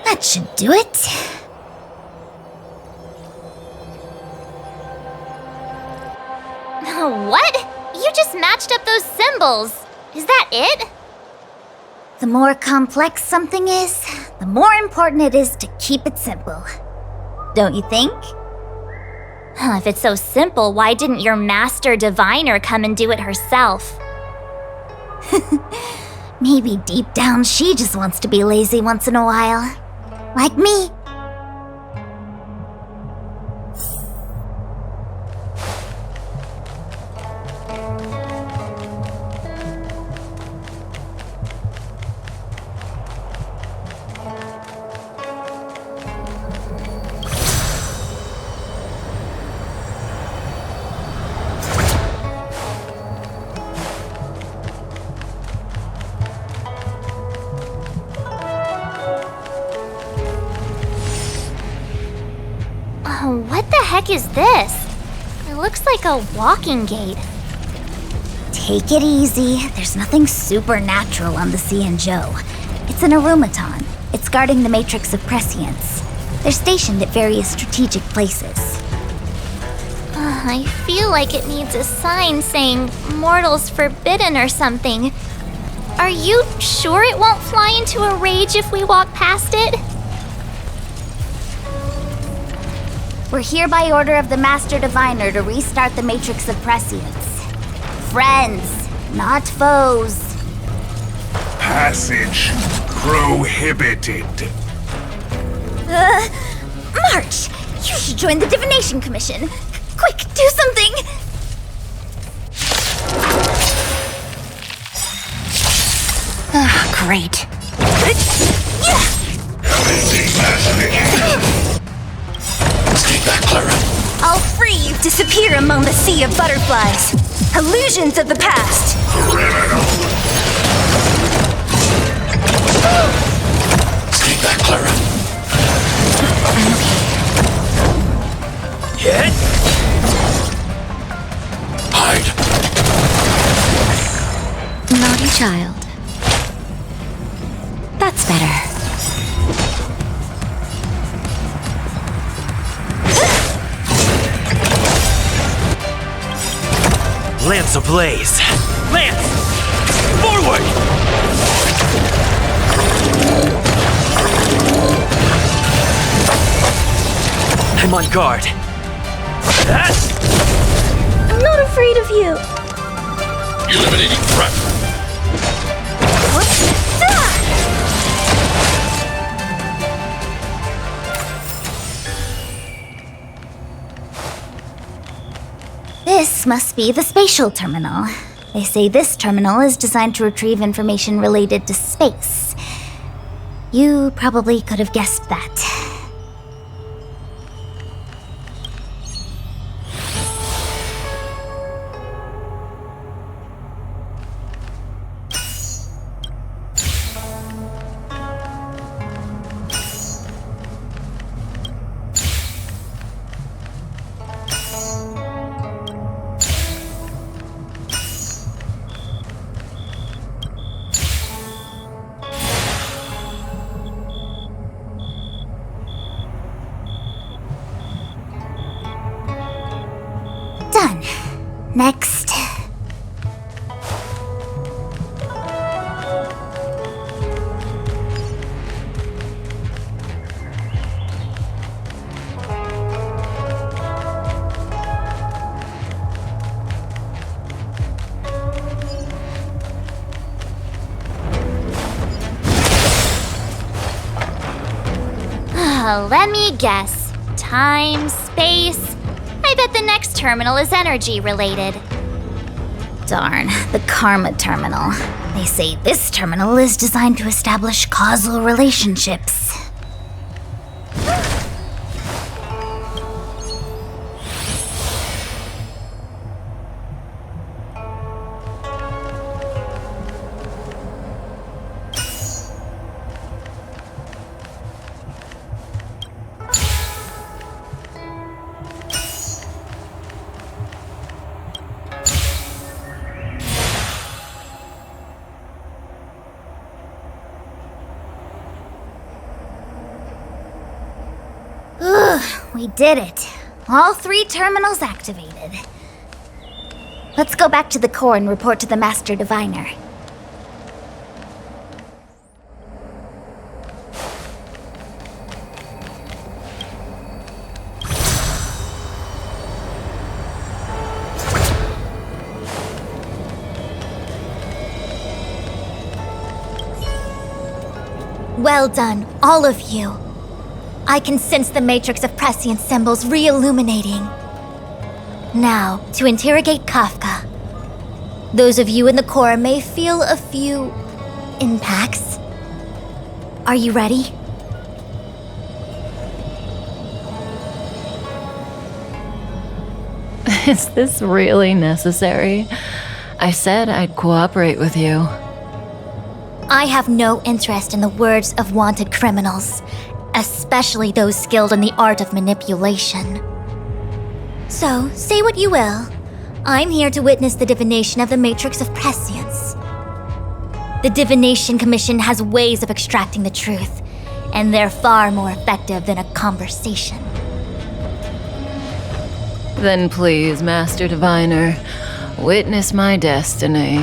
That should do it. What? You just matched up those symbols. Is that it? The more complex something is, the more important it is to keep it simple. Don't you think? If it's so simple, why didn't your master diviner come and do it herself? Maybe deep down she just wants to be lazy once in a while. Like me. What the heck is this? It looks like a walking gate. Take it easy. There's nothing supernatural on the Xianzhou. It's an arumaton. It's guarding the matrix of prescience. They're stationed at various strategic places. I feel like it needs a sign saying mortals forbidden or something. Are you sure it won't fly into a rage if we walk past it? We're here by order of the Master Diviner to restart the Matrix of Prescience. Friends, not foes. Passage prohibited. March! You should join the Divination Commission. Quick, do something! Great. Take that, Clara. I'll free you. Disappear among the sea of butterflies. Illusions of the past. Take that, Clara. Hit. Hide. Naughty child. That's better. Lance ablaze! Lance! Forward! I'm on guard. I'm not afraid of you. Eliminating threat. This must be the spatial terminal. They say this terminal is designed to retrieve information related to space. You probably could have guessed that. Done. Next. Let me guess. Time, space. I bet the next terminal is energy related. Darn, the Karma Terminal. They say this terminal is designed to establish causal relationships. We did it. All 3 terminals activated. Let's go back to the core and report to the Master Diviner. Well done, all of you. I can sense the matrix of prescient symbols re-illuminating. Now, to interrogate Kafka. Those of you in the core may feel a few impacts. Are you ready? Is this really necessary? I said I'd cooperate with you. I have no interest in the words of wanted criminals, especially those skilled in the art of manipulation. So, say what you will. I'm here to witness the divination of the Matrix of Prescience. The Divination Commission has ways of extracting the truth, and they're far more effective than a conversation. Then please, Master Diviner, witness my destiny.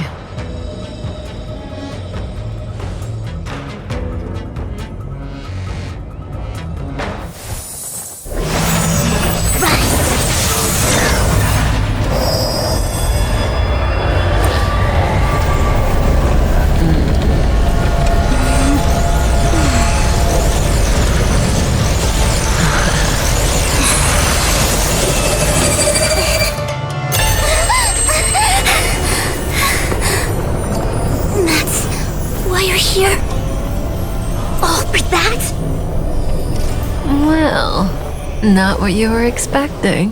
Not what you were expecting.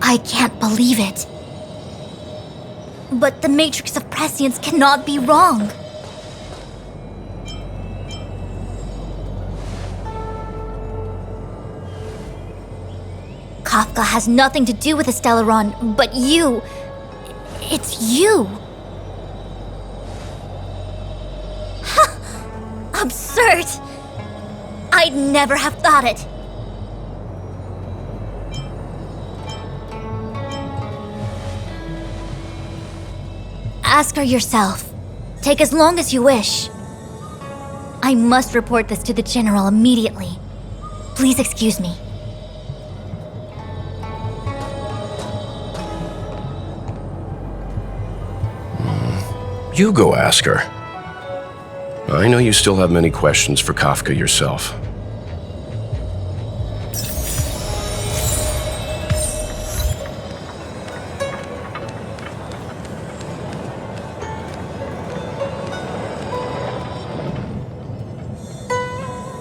I can't believe it. But the Matrix of Prescience cannot be wrong. Kafka has nothing to do with the Stellaron, but you. It's you. Absurd. I'd never have thought it. Ask her yourself. Take as long as you wish. I must report this to the General immediately. Please excuse me. You go ask her. I know you still have many questions for Kafka yourself.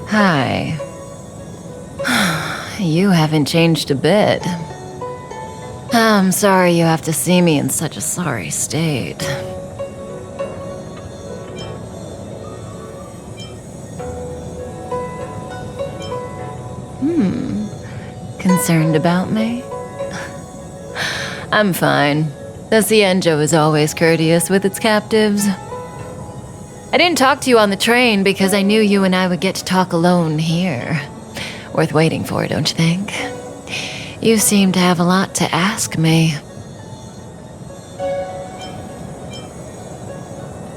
Hi. You haven't changed a bit. I'm sorry you have to see me in such a sorry state. Concerned about me? I'm fine. The Cienjo is always courteous with its captives. I didn't talk to you on the train because I knew you and I would get to talk alone here. Worth waiting for, don't you think? You seem to have a lot to ask me.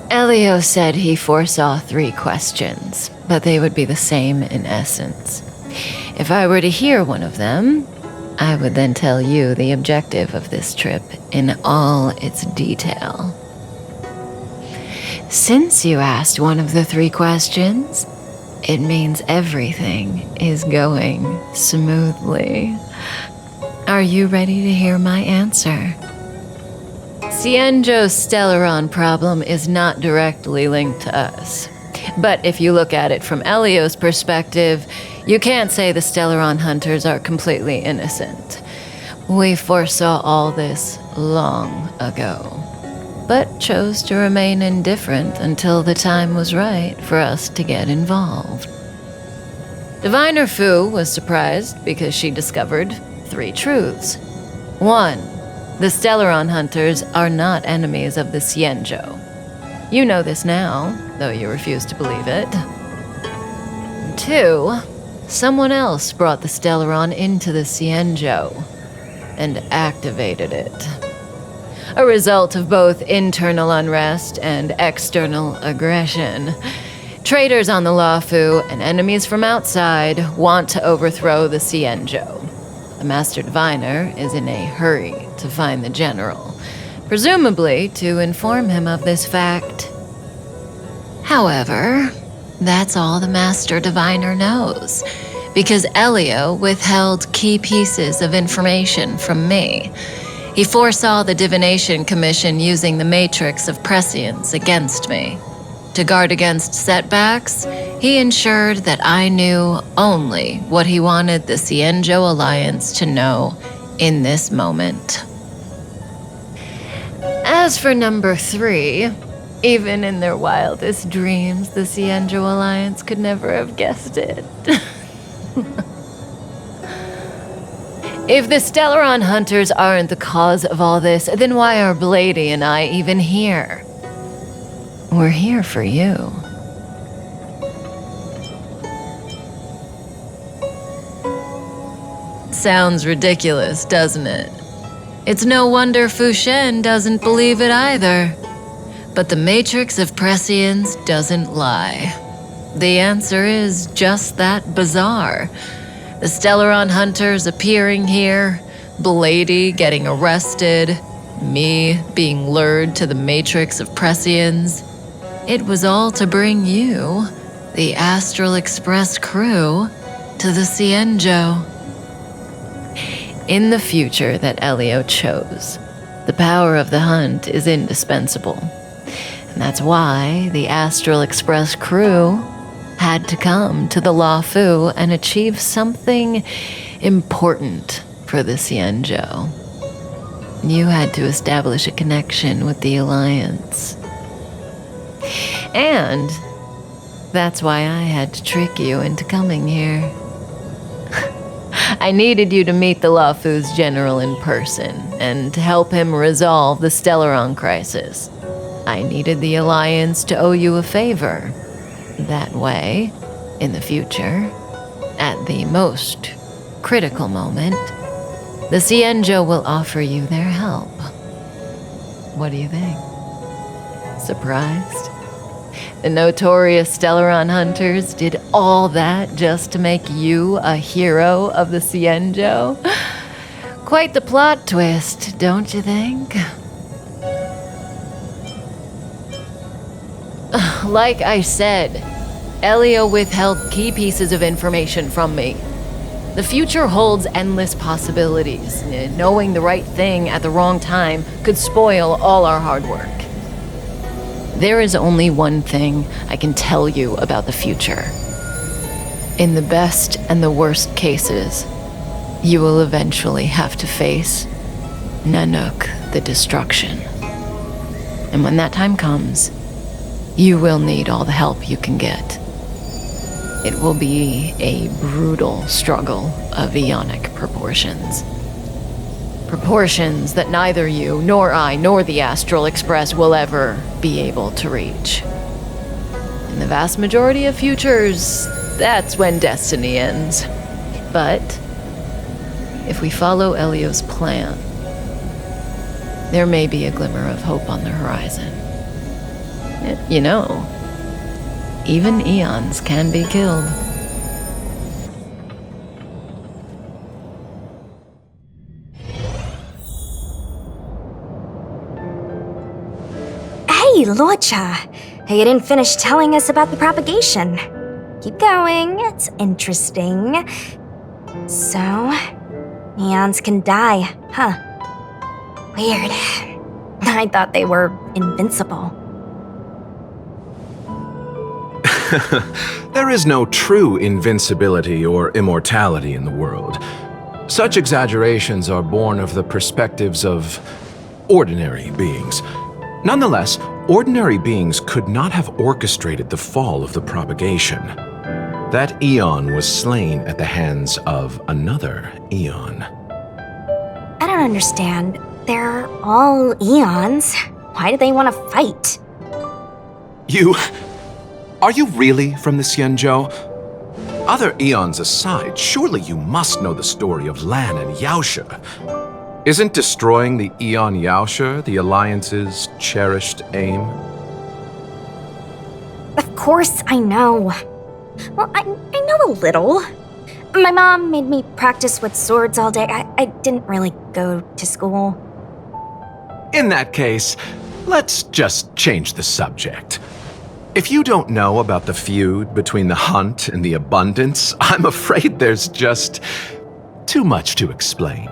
Elio said he foresaw 3 questions, but they would be the same in essence. If I were to hear one of them, I would then tell you the objective of this trip in all its detail. Since you asked one of the 3 questions, it means everything is going smoothly. Are you ready to hear my answer? Cienjo's Stellaron problem is not directly linked to us. But if you look at it from Elio's perspective, you can't say the Stellaron hunters are completely innocent. We foresaw all this long ago, but chose to remain indifferent until the time was right for us to get involved. Diviner Fu was surprised because she discovered 3 truths. 1, the Stellaron hunters are not enemies of the Cienjo. You know this now, though you refuse to believe it. 2, someone else brought the Stellaron into the Cienjo and activated it. A result of both internal unrest and external aggression. Traitors on the Luofu and enemies from outside want to overthrow the Cienjo. The Master Diviner is in a hurry to find the General, presumably to inform him of this fact. However, that's all the Master Diviner knows, because Elio withheld key pieces of information from me. He foresaw the Divination Commission using the matrix of prescience against me. To guard against setbacks, he ensured that I knew only what he wanted the Cienjo Alliance to know in this moment. As for number 3, even in their wildest dreams, the Cienjo Alliance could never have guessed it. If the Stellaron Hunters aren't the cause of all this, then why are Blady and I even here? We're here for you. Sounds ridiculous, doesn't it? It's no wonder Fu Shen doesn't believe it either. But the Matrix of Prescience doesn't lie. The answer is just that bizarre. The Stellaron Hunters appearing here, Blady getting arrested, me being lured to the Matrix of Prescience. It was all to bring you, the Astral Express crew, to the Cienjo. In the future that Elio chose, the power of the hunt is indispensable. And that's why the Astral Express crew had to come to the Luofu and achieve something important for the Cienjo. You had to establish a connection with the Alliance. And that's why I had to trick you into coming here. I needed you to meet the Luofu's general in person and to help him resolve the Stellaron crisis. I needed the Alliance to owe you a favor. That way, in the future, at the most critical moment, the Cienjo will offer you their help. What do you think? Surprised? The notorious Stellaron Hunters did all that just to make you a hero of the Cienjo? Quite the plot twist, don't you think? Like I said, Elio withheld key pieces of information from me. The future holds endless possibilities. Knowing the right thing at the wrong time could spoil all our hard work. There is only one thing I can tell you about the future. In the best and the worst cases, you will eventually have to face Nanook the Destruction. And when that time comes, you will need all the help you can get. It will be a brutal struggle of eonic proportions. Proportions that neither you, nor I, nor the Astral Express will ever be able to reach. In the vast majority of futures, that's when destiny ends. But if we follow Elio's plan, there may be a glimmer of hope on the horizon. You know, even eons can be killed. Hey, Lorcha! You didn't finish telling us about the propagation. Keep going, it's interesting. So, eons can die, huh? Weird. I thought they were invincible. There is no true invincibility or immortality in the world. Such exaggerations are born of the perspectives of ordinary beings. Nonetheless, ordinary beings could not have orchestrated the fall of the propagation. That eon was slain at the hands of another eon. I don't understand. They're all eons. Why do they want to fight? Are you really from the Cienjo? Other eons aside, surely you must know the story of Lan and Yaoshe. Isn't destroying the Eon Yaoshe the Alliance's cherished aim? Of course I know. Well, I know a little. My mom made me practice with swords all day. I didn't really go to school. In that case, let's just change the subject. If you don't know about the feud between the hunt and the abundance, I'm afraid there's just too much to explain.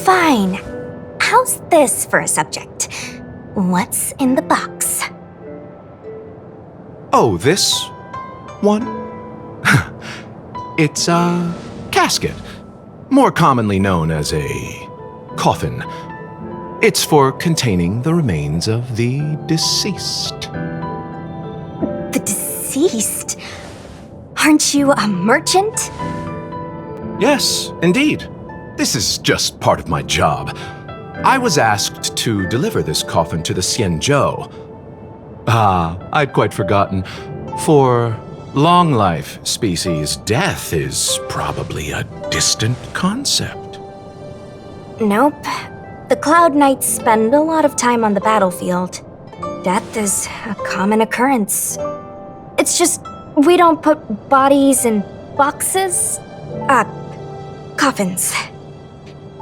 Fine. How's this for a subject? What's in the box? Oh, this one? It's a casket, more commonly known as a coffin. It's for containing the remains of the deceased. The deceased? Aren't you a merchant? Yes, indeed. This is just part of my job. I was asked to deliver this coffin to the Xianzhou. I'd quite forgotten. For long life species, death is probably a distant concept. Nope. The Cloud Knights spend a lot of time on the battlefield. Death is a common occurrence. It's just, we don't put bodies in boxes? Coffins.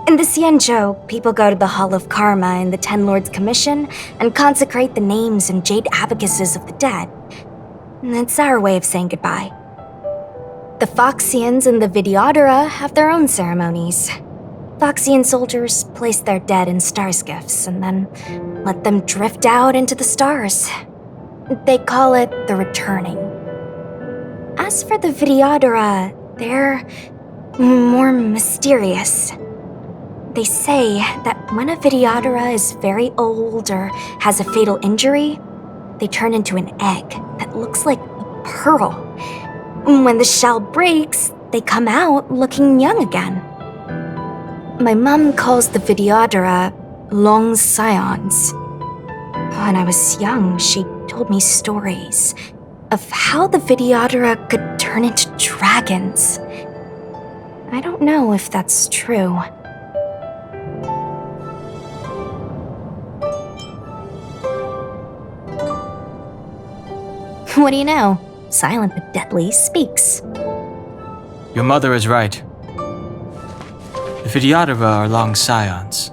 In the Xianzhou, people go to the Hall of Karma in the Ten Lords Commission and consecrate the names and jade abacuses of the dead. It's our way of saying goodbye. The Foxians and the Videodora have their own ceremonies. Foxian soldiers place their dead in star skiffs and then let them drift out into the stars. They call it the returning. As for the Videodora, they're more mysterious. They say that when a Videodora is very old or has a fatal injury, they turn into an egg that looks like a pearl. When the shell breaks, they come out looking young again. My mom calls the Videodora long scions. When I was young, she told me stories of how the Videodora could turn into dragons. I don't know if that's true. What do you know? Silent but deadly speaks. Your mother is right. The Videodora are long scions.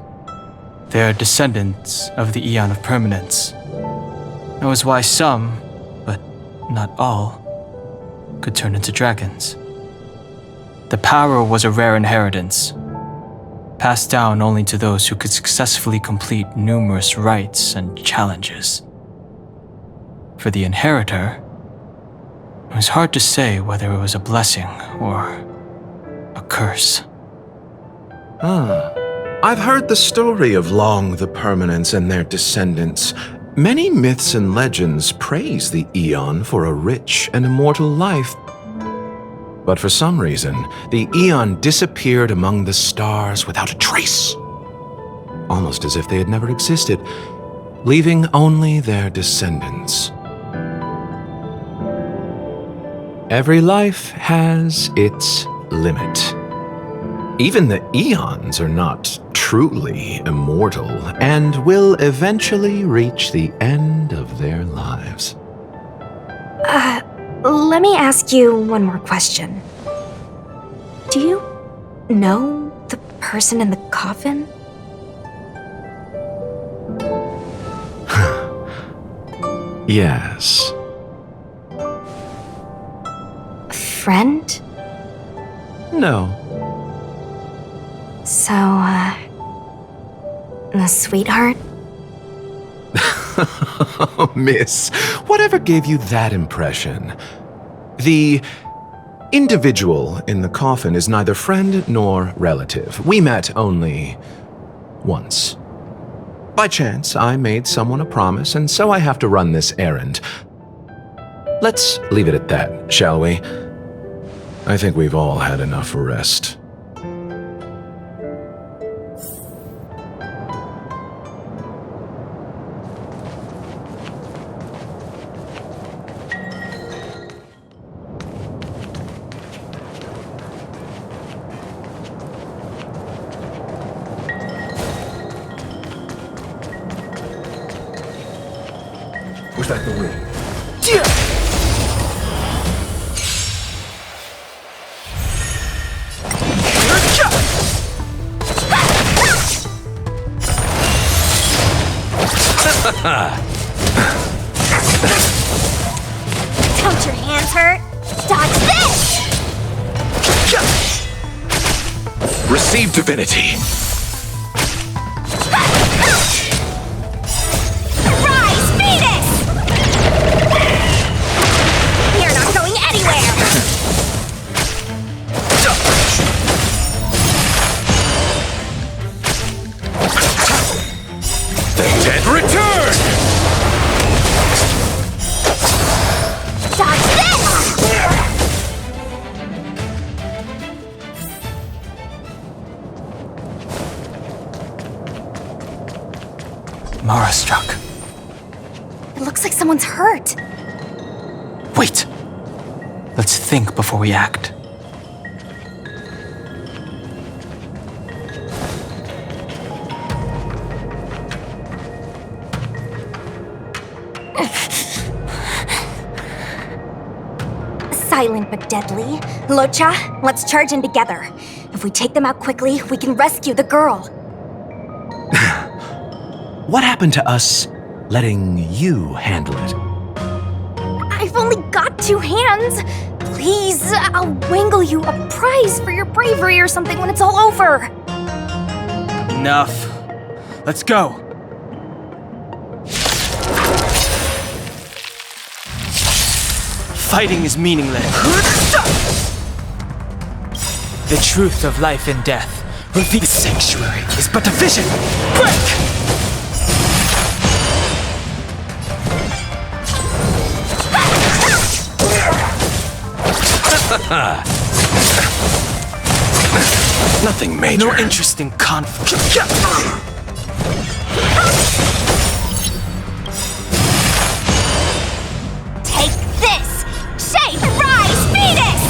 They are descendants of the Eon of Permanence. That was why some, but not all, could turn into dragons. The power was a rare inheritance, passed down only to those who could successfully complete numerous rites and challenges. For the inheritor, it was hard to say whether it was a blessing or a curse. I've heard the story of Long the Permanence and their descendants. Many myths and legends praise the Eon for a rich and immortal life. But for some reason, the Eon disappeared among the stars without a trace. Almost as if they had never existed, leaving only their descendants. Every life has its limit. Even the eons are not truly immortal and will eventually reach the end of their lives. Let me ask you one more question. Do you know the person in the coffin? Yes. Friend? No. So, a sweetheart? Miss, whatever gave you that impression? The individual in the coffin is neither friend nor relative. We met only once. By chance, I made someone a promise, and so I have to run this errand. Let's leave it at that, shall we? I think we've all had enough rest. Was that the wind? Don't your hands hurt? Dodge this! Receive divinity. Rise, Venus! You're not going anywhere! The dead return! Dodge this! Mara struck. It looks like someone's hurt. Wait. Let's think before we act. Silent but deadly. Locha, let's charge in together. If we take them out quickly, we can rescue the girl. What happened to us letting you handle it? I've only got 2 hands. Please, I'll wangle you a prize for your bravery or something when it's all over. Enough. Let's go. Fighting is meaningless. The truth of life and death reveals. The sanctuary is but a vision. Break! Nothing major. No interest in conflict. Take this! Shape Rise Venus!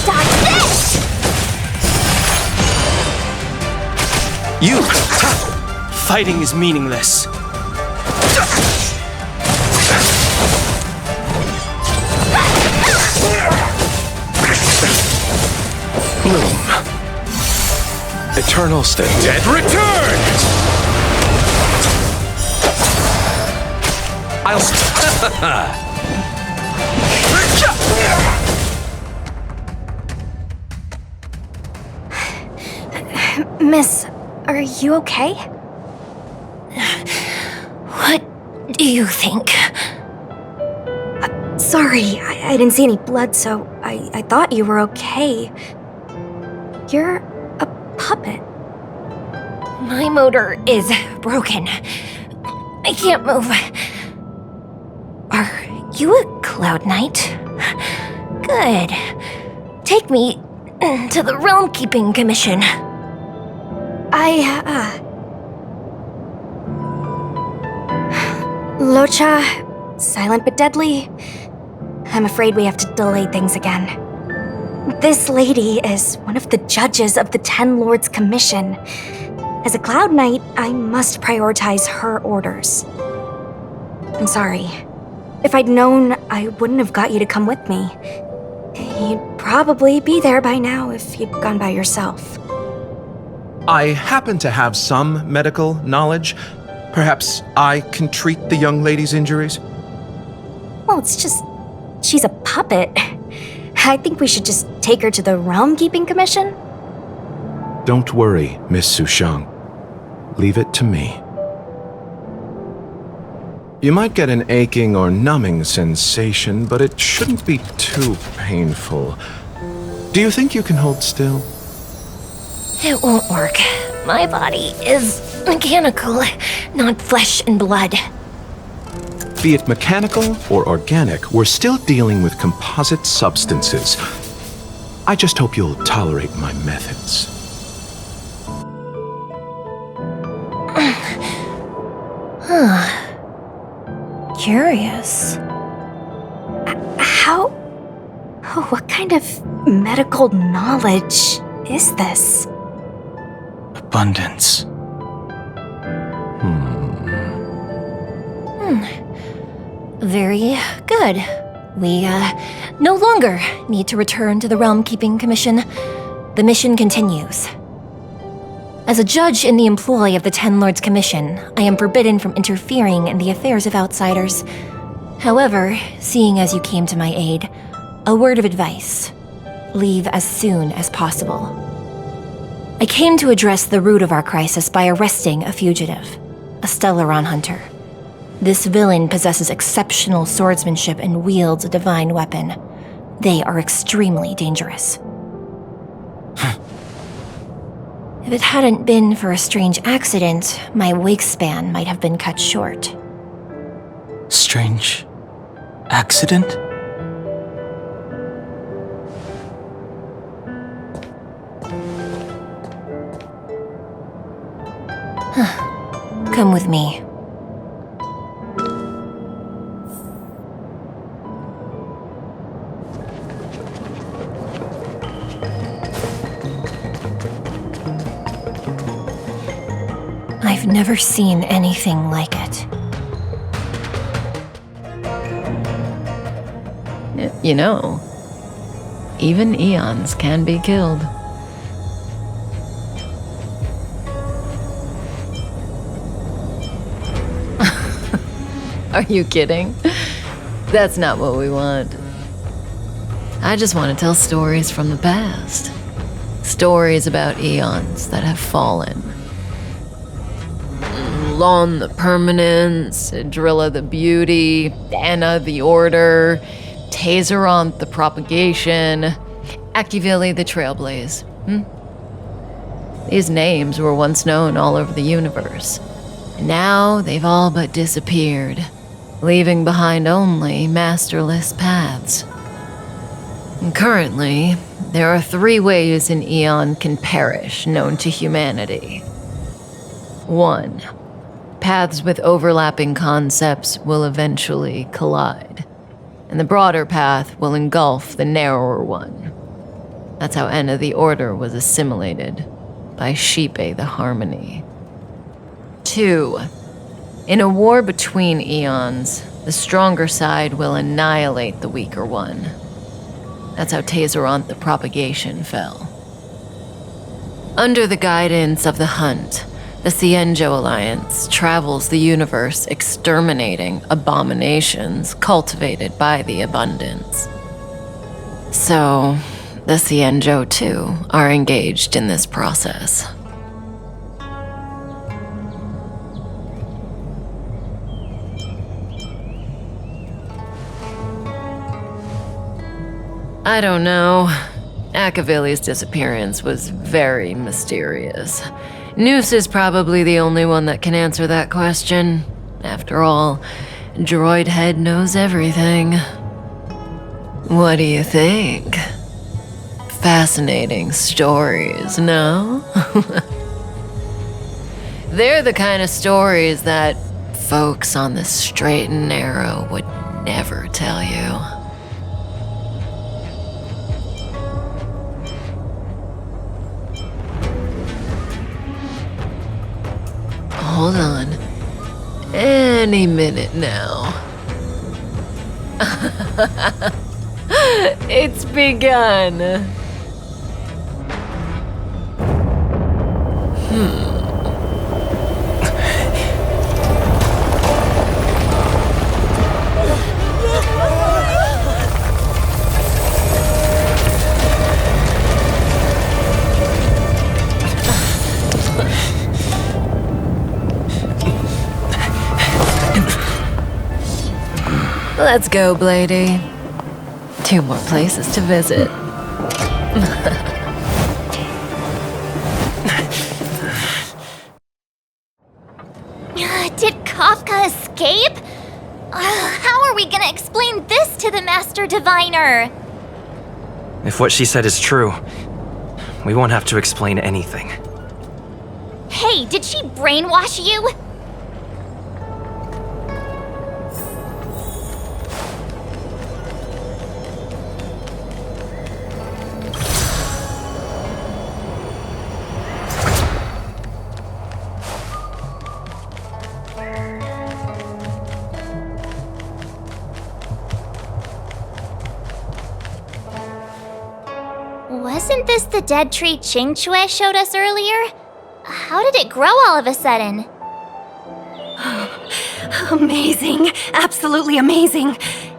Dodge this! You! Fighting is meaningless. Bloom. Eternal state. Dead return! I'll Miss, are you okay? What do you think? Sorry, I didn't see any blood, so I thought you were okay. You're a puppet. My motor is broken. I can't move. Are you a Cloud Knight? Good. Take me to the Realm Keeping Commission. Locha, silent but deadly. I'm afraid we have to delay things again. This lady is one of the judges of the 10 Lords Commission. As a Cloud Knight, I must prioritize her orders. I'm sorry. If I'd known, I wouldn't have got you to come with me. You'd probably be there by now if you'd gone by yourself. I happen to have some medical knowledge. Perhaps I can treat the young lady's injuries? Well, it's just... she's a puppet. I think we should just take her to the Realm Keeping Commission. Don't worry, Miss Sushang. Leave it to me. You might get an aching or numbing sensation, but it shouldn't be too painful. Do you think you can hold still? It won't work. My body is mechanical, not flesh and blood. Be it mechanical or organic, we're still dealing with composite substances. I just hope you'll tolerate my methods. Curious. What kind of medical knowledge is this? Abundance. Very good. We, no longer need to return to the Realm Keeping Commission. The mission continues. As a judge in the employ of the Ten Lords Commission, I am forbidden from interfering in the affairs of outsiders. However, seeing as you came to my aid, a word of advice. Leave as soon as possible. I came to address the root of our crisis by arresting a fugitive, a Stellaron hunter. This villain possesses exceptional swordsmanship and wields a divine weapon. They are extremely dangerous. If it hadn't been for a strange accident, my wakespan might have been cut short. Strange accident? Come with me. I've never seen anything like it. You know, even eons can be killed. Are you kidding? That's not what we want. I just want to tell stories from the past. Stories about eons that have fallen. Lon the Permanence, Drilla the Beauty, Anna the Order, Tazeronth the Propagation, Akivili the Trailblaze. These names were once known all over the universe. And now they've all but disappeared, leaving behind only masterless paths. And currently, there are 3 ways an eon can perish known to humanity. 1. Paths with overlapping concepts will eventually collide, and the broader path will engulf the narrower one. That's how Enna the Order was assimilated by Shipe the Harmony. 2. In a war between eons, the stronger side will annihilate the weaker one. That's how Tazeronth the Propagation fell. Under the guidance of the Hunt, the Cienjo Alliance travels the universe exterminating abominations cultivated by the Abundance. So, the Cienjo too are engaged in this process. I don't know. Akavili's disappearance was very mysterious. Noose is probably the only one that can answer that question. After all, Droid Head knows everything. What do you think? Fascinating stories, no? They're the kind of stories that folks on the straight and narrow would never tell you. Hold on. Any minute now. It's begun. Let's go, Blady. 2 more places to visit. Did Kafka escape? How are we gonna explain this to the Master Diviner? If what she said is true, we won't have to explain anything. Hey, did she brainwash you? Wasn't this the dead tree Qingque showed us earlier? How did it grow all of a sudden? Amazing. Absolutely amazing.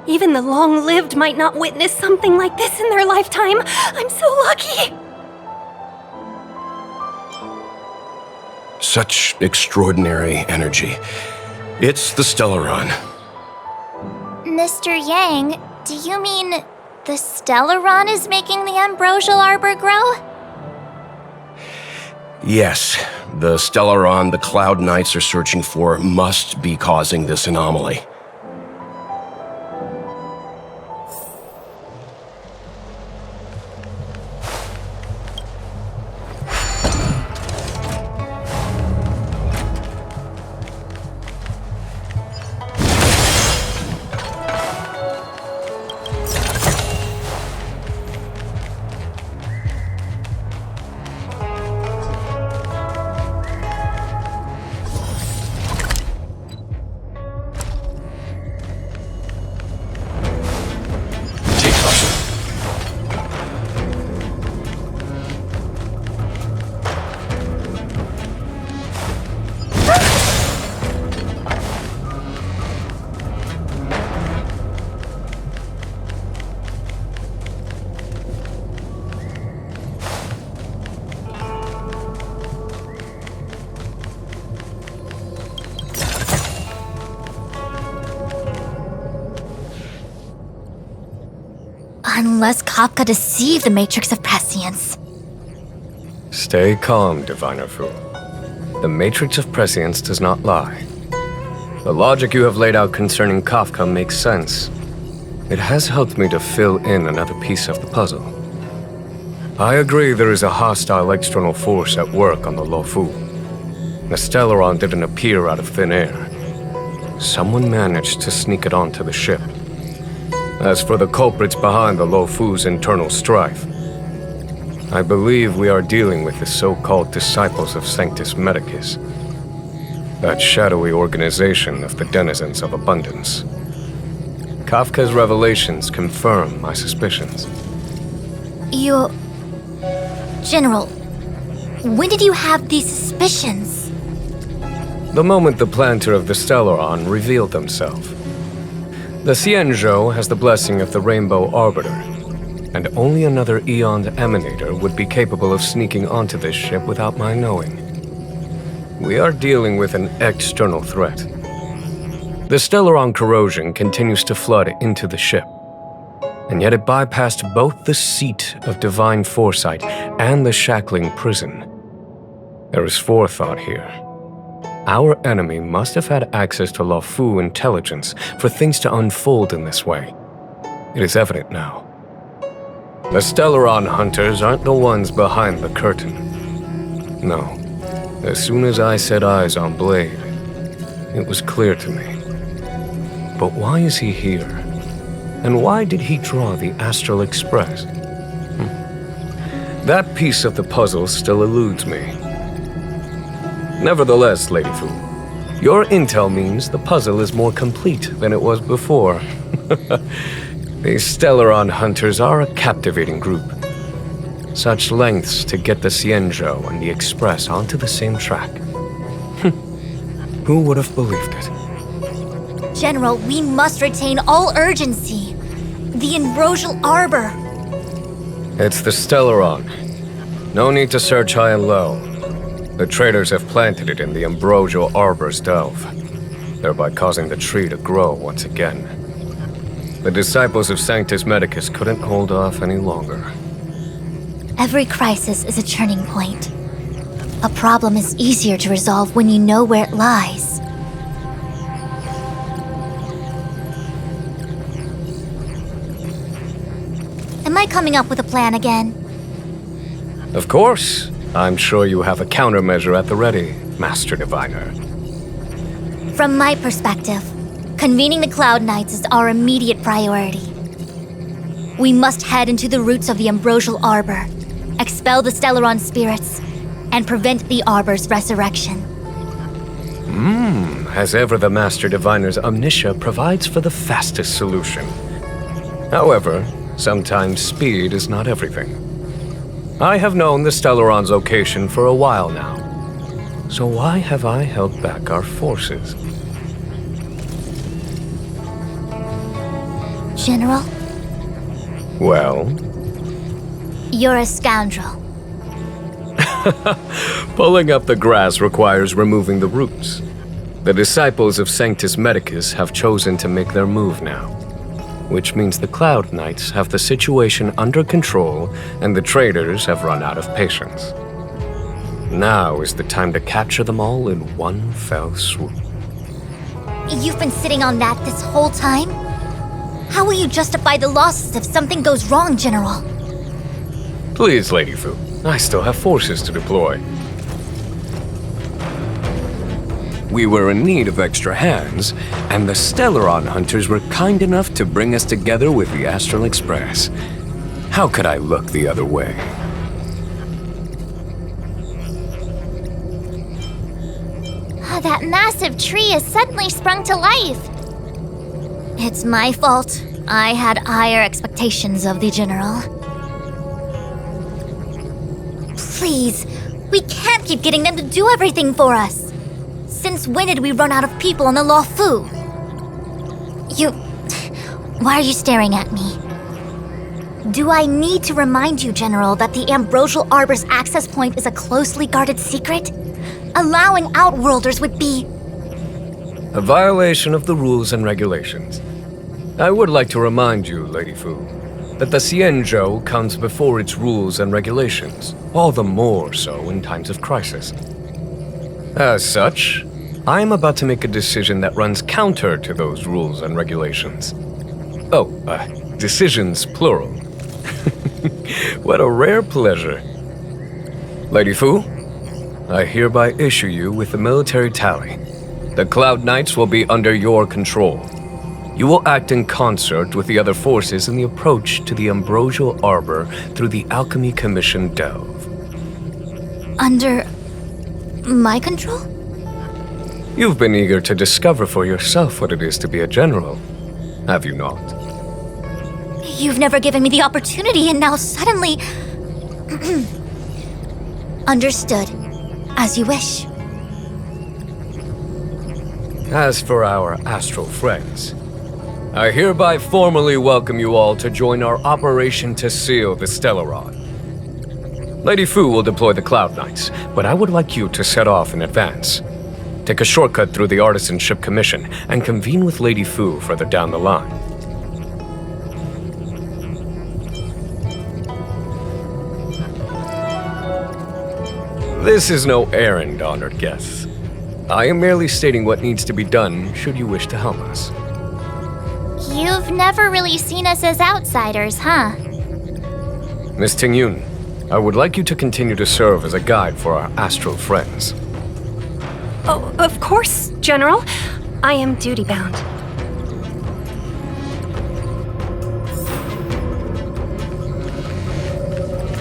Even the long-lived might not witness something like this in their lifetime. I'm so lucky. Such extraordinary energy. It's the Stellaron. Mr. Yang, do you mean the Stellaron is making the Ambrosial Arbor grow? Yes, the Stellaron the Cloud Knights are searching for must be causing this anomaly. Unless Kafka deceived the Matrix of Prescience. Stay calm, Diviner Fu. The Matrix of Prescience does not lie. The logic you have laid out concerning Kafka makes sense. It has helped me to fill in another piece of the puzzle. I agree there is a hostile external force at work on the Luofu. The Stellaron didn't appear out of thin air. Someone managed to sneak it onto the ship. As for the culprits behind the Luofu's internal strife, I believe we are dealing with the so-called Disciples of Sanctus Medicus, that shadowy organization of the denizens of abundance. Kafka's revelations confirm my suspicions. General, when did you have these suspicions? The moment the planter of the Stellaron revealed himself. The Xianzhou has the blessing of the Rainbow Arbiter, and only another eon emanator would be capable of sneaking onto this ship without my knowing. We are dealing with an external threat. The Stellaron corrosion continues to flood into the ship, and yet it bypassed both the seat of divine foresight and the shackling prison. There is forethought here. Our enemy must have had access to Luofu intelligence for things to unfold in this way. It is evident now. The Stellaron hunters aren't the ones behind the curtain. No. As soon as I set eyes on Blade, it was clear to me. But why is he here? And why did he draw the Astral Express? That piece of the puzzle still eludes me. Nevertheless, Lady Fu, your intel means the puzzle is more complete than it was before. These Stellaron hunters are a captivating group. Such lengths to get the Xianzhou and the Express onto the same track. Who would have believed it? General, we must retain all urgency. The Ambrosial Arbor. It's the Stellaron. No need to search high and low. The traders have planted it in the Ambrosial Arbor's delve, thereby causing the tree to grow once again. The Disciples of Sanctus Medicus couldn't hold off any longer. Every crisis is a turning point. A problem is easier to resolve when you know where it lies. Am I coming up with a plan again? Of course. I'm sure you have a countermeasure at the ready, Master Diviner. From my perspective, convening the Cloud Knights is our immediate priority. We must head into the roots of the Ambrosial Arbor, expel the Stellaron spirits, and prevent the Arbor's resurrection. As ever, the Master Diviner's omniscia provides for the fastest solution. However, sometimes speed is not everything. I have known the Stellaron's location for a while now. So why have I held back our forces? General, Well, you're a scoundrel. pulling up the grass requires removing the roots. The disciples of Sanctus Medicus have chosen to make their move now, which means the Cloud Knights have the situation under control and the traitors have run out of patience. Now is the time to capture them all in one fell swoop. You've been sitting on that this whole time? How will you justify the losses if something goes wrong, General? Please, Lady Fu, I still have forces to deploy. We were in need of extra hands, and the Stellaron hunters were kind enough to bring us together with the Astral Express. How could I look the other way? That massive tree has suddenly sprung to life. It's my fault. I had higher expectations of the General. Please, we can't keep getting them to do everything for us. Since when did we run out of people on the Law Fu? Why are you staring at me? Do I need to remind you, General, that the Ambrosial Arbor's access point is a closely guarded secret? Allowing Outworlders would be... A violation of the rules and regulations. I would like to remind you, Lady Fu, that the Xianzhou comes before its rules and regulations, all the more so in times of crisis. As such, I am about to make a decision that runs counter to those rules and regulations. Oh, decisions plural. What a rare pleasure. Lady Fu, I hereby issue you with the military tally. The Cloud Knights will be under your control. You will act in concert with the other forces in the approach to the Ambrosial Arbor through the Alchemy Commission Delve. Under... my control? You've been eager to discover for yourself what it is to be a general, have you not? You've never given me the opportunity, and now suddenly... Understood. As you wish. As for our astral friends, I hereby formally welcome you all to join our operation to seal the Stellaron. Lady Fu will deploy the Cloud Knights, but I would like you to set off in advance. Take a shortcut through the Artisanship Commission and convene with Lady Fu further down the line. This is no errand, honored guests. I am merely stating what needs to be done should you wish to help us. You've never really seen us as outsiders, huh? Miss Tingyun, I would like you to continue to serve as a guide for our astral friends. Oh, of course, General. I am duty-bound.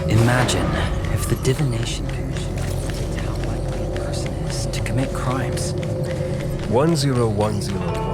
Imagine if the Divination Commission dictates how likely a person is to commit crimes. 101010.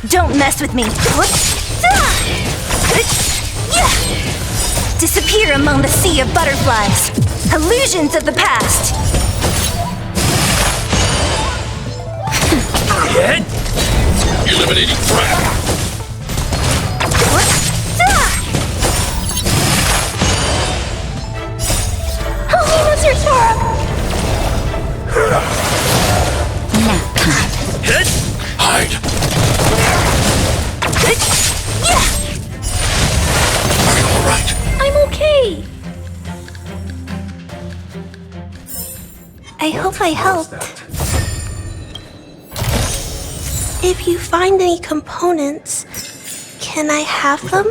Don't mess with me. Disappear among the sea of butterflies. Illusions of the past. Eliminating threat. What's your storm? Nap time. Hide. Are you all right? I'm okay. I hope I helped. If you find any components, can I have them?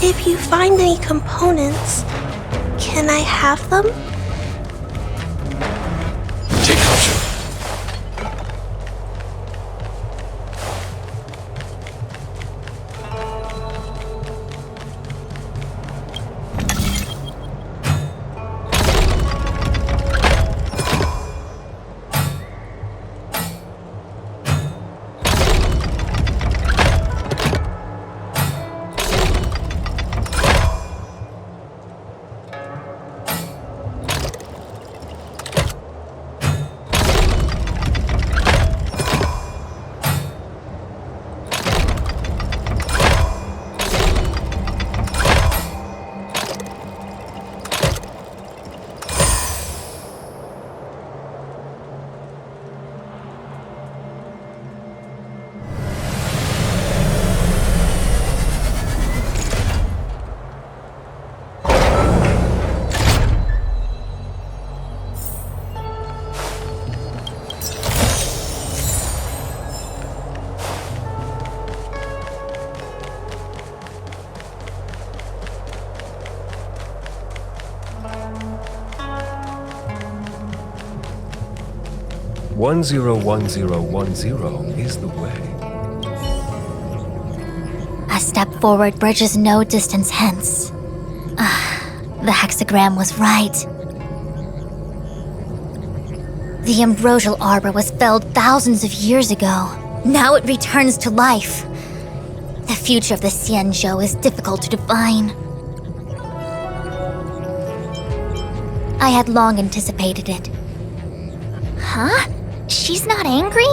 If you find any components, can I have them? Take Gongshu. One zero is the way. A step forward bridges no distance hence. The hexagram was right. The Ambrosial Arbor was felled thousands of years ago. Now it returns to life. The future of the Xianzhou is difficult to define. I had long anticipated it. Huh? She's not angry?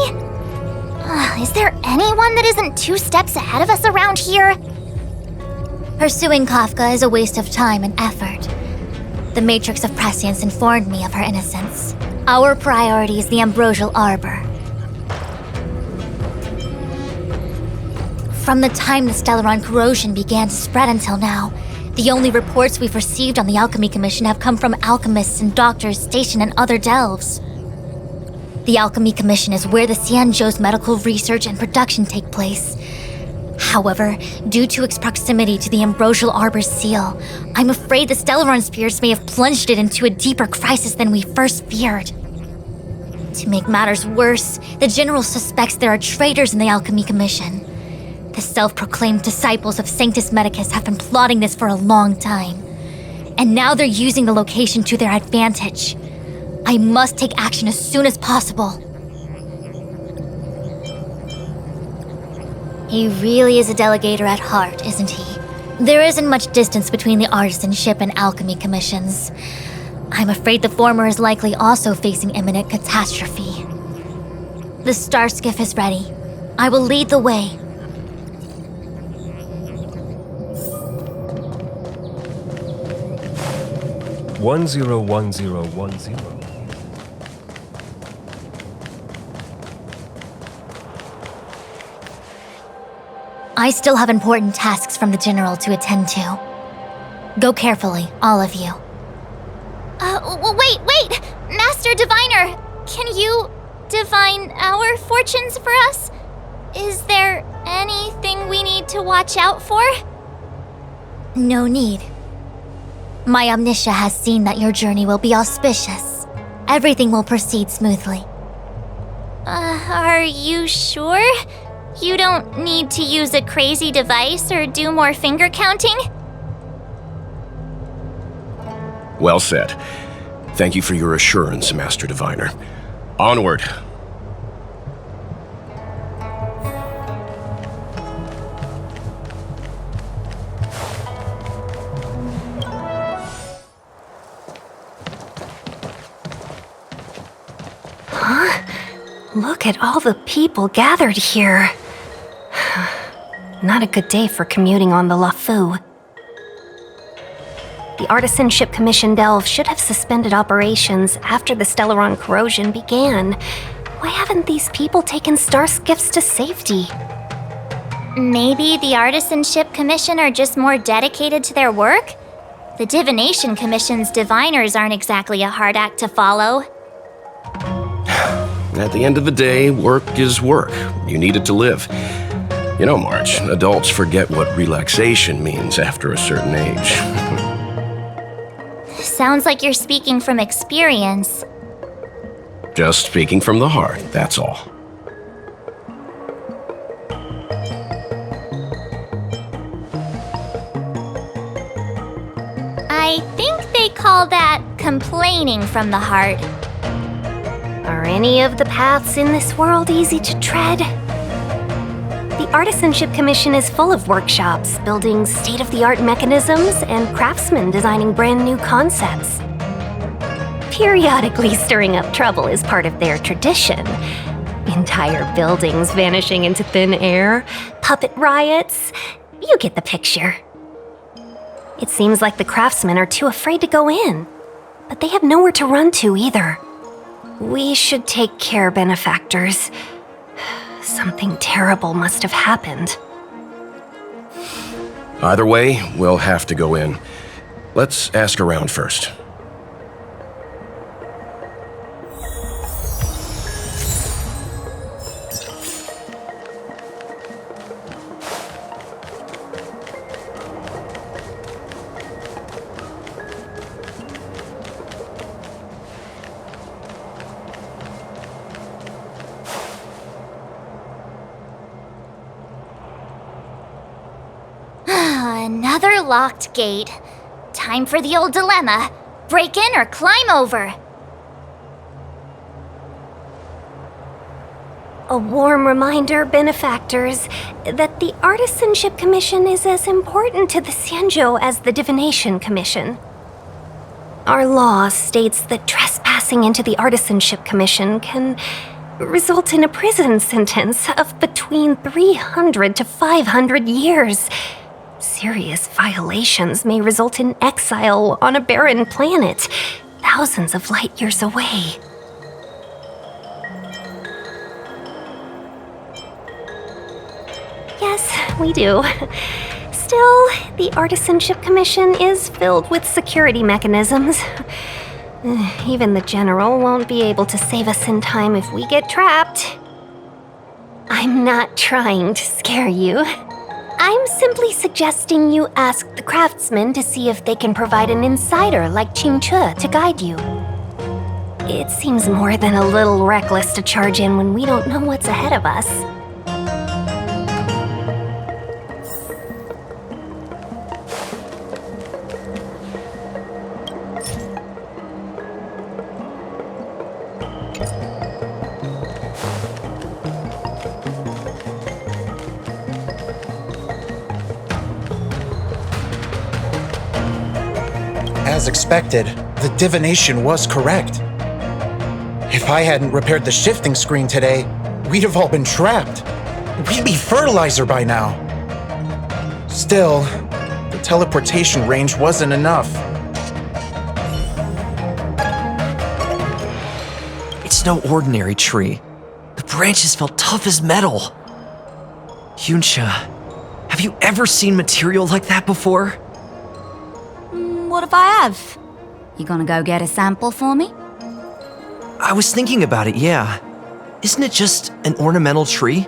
Is there anyone that isn't 2 steps ahead of us around here? Pursuing Kafka is a waste of time and effort. The Matrix of Prescience informed me of her innocence. Our priority is the Ambrosial Arbor. From the time the Stellaron corrosion began to spread until now, the only reports we've received on the Alchemy Commission have come from alchemists and doctors stationed in other delves. The Alchemy Commission is where the Xianzhou's medical research and production take place. However, due to its proximity to the Ambrosial Arbor's seal, I'm afraid the Stellaron spirits may have plunged it into a deeper crisis than we first feared. To make matters worse, the General suspects there are traitors in the Alchemy Commission. The self-proclaimed disciples of Sanctus Medicus have been plotting this for a long time. And now they're using the location to their advantage. I must take action as soon as possible. He really is a delegator at heart, isn't he? There isn't much distance between the Artisanship and Alchemy commissions. I'm afraid the former is likely also facing imminent catastrophe. The star skiff is ready. I will lead the way. One zero one zero one zero. I still have important tasks from the General to attend to. Go carefully, all of you. Wait! Master Diviner! Can you divine our fortunes for us? Is there anything we need to watch out for? No need. My Omniscia has seen that your journey will be auspicious. Everything will proceed smoothly. Are you sure? You don't need to use a crazy device or do more finger counting? Well said. Thank you for your assurance, Master Diviner. Onward. Huh? Look at all the people gathered here. Not a good day for commuting on the LaFu. The Artisanship Commission Delve should have suspended operations after the Stellaron corrosion began. Why haven't these people taken star skiffs to safety? Maybe the Artisanship Commission are just more dedicated to their work? The Divination Commission's diviners aren't exactly a hard act to follow. At the end of the day, work is work. You need it to live. You know, March, adults forget what relaxation means after a certain age. Sounds like you're speaking from experience. Just speaking from the heart, that's all. I think they call that complaining from the heart. Are any of the paths in this world easy to tread? The Artisanship Commission is full of workshops, building state-of-the-art mechanisms, and craftsmen designing brand new concepts. Periodically stirring up trouble is part of their tradition. Entire buildings vanishing into thin air, puppet riots. You get the picture. It seems like the craftsmen are too afraid to go in, but they have nowhere to run to either. We should take care, benefactors. Something terrible must have happened. Either way, we'll have to go in. Let's ask around first. Another locked gate. Time for the old dilemma. Break in or climb over. A warm reminder, benefactors, that the Artisanship Commission is as important to the Xianzhou as the Divination Commission. Our law states that trespassing into the Artisanship Commission can result in a prison sentence of between 300 to 500 years. Serious violations may result in exile on a barren planet, thousands of light years away. Yes, we do. Still, the Artisanship Commission is filled with security mechanisms. Even the General won't be able to save us in time if we get trapped. I'm not trying to scare you. I'm simply suggesting you ask the craftsmen to see if they can provide an insider like Qingche to guide you. It seems more than a little reckless to charge in when we don't know what's ahead of us. As expected, the divination was correct. If I hadn't repaired the shifting screen today, we'd have all been trapped. We'd be fertilizer by now. Still, the teleportation range wasn't enough. It's no ordinary tree. The branches felt tough as metal. Yuncha, have you ever seen material like that before? What if I have? You gonna go get a sample for me? I was thinking about it, yeah. Isn't it just an ornamental tree?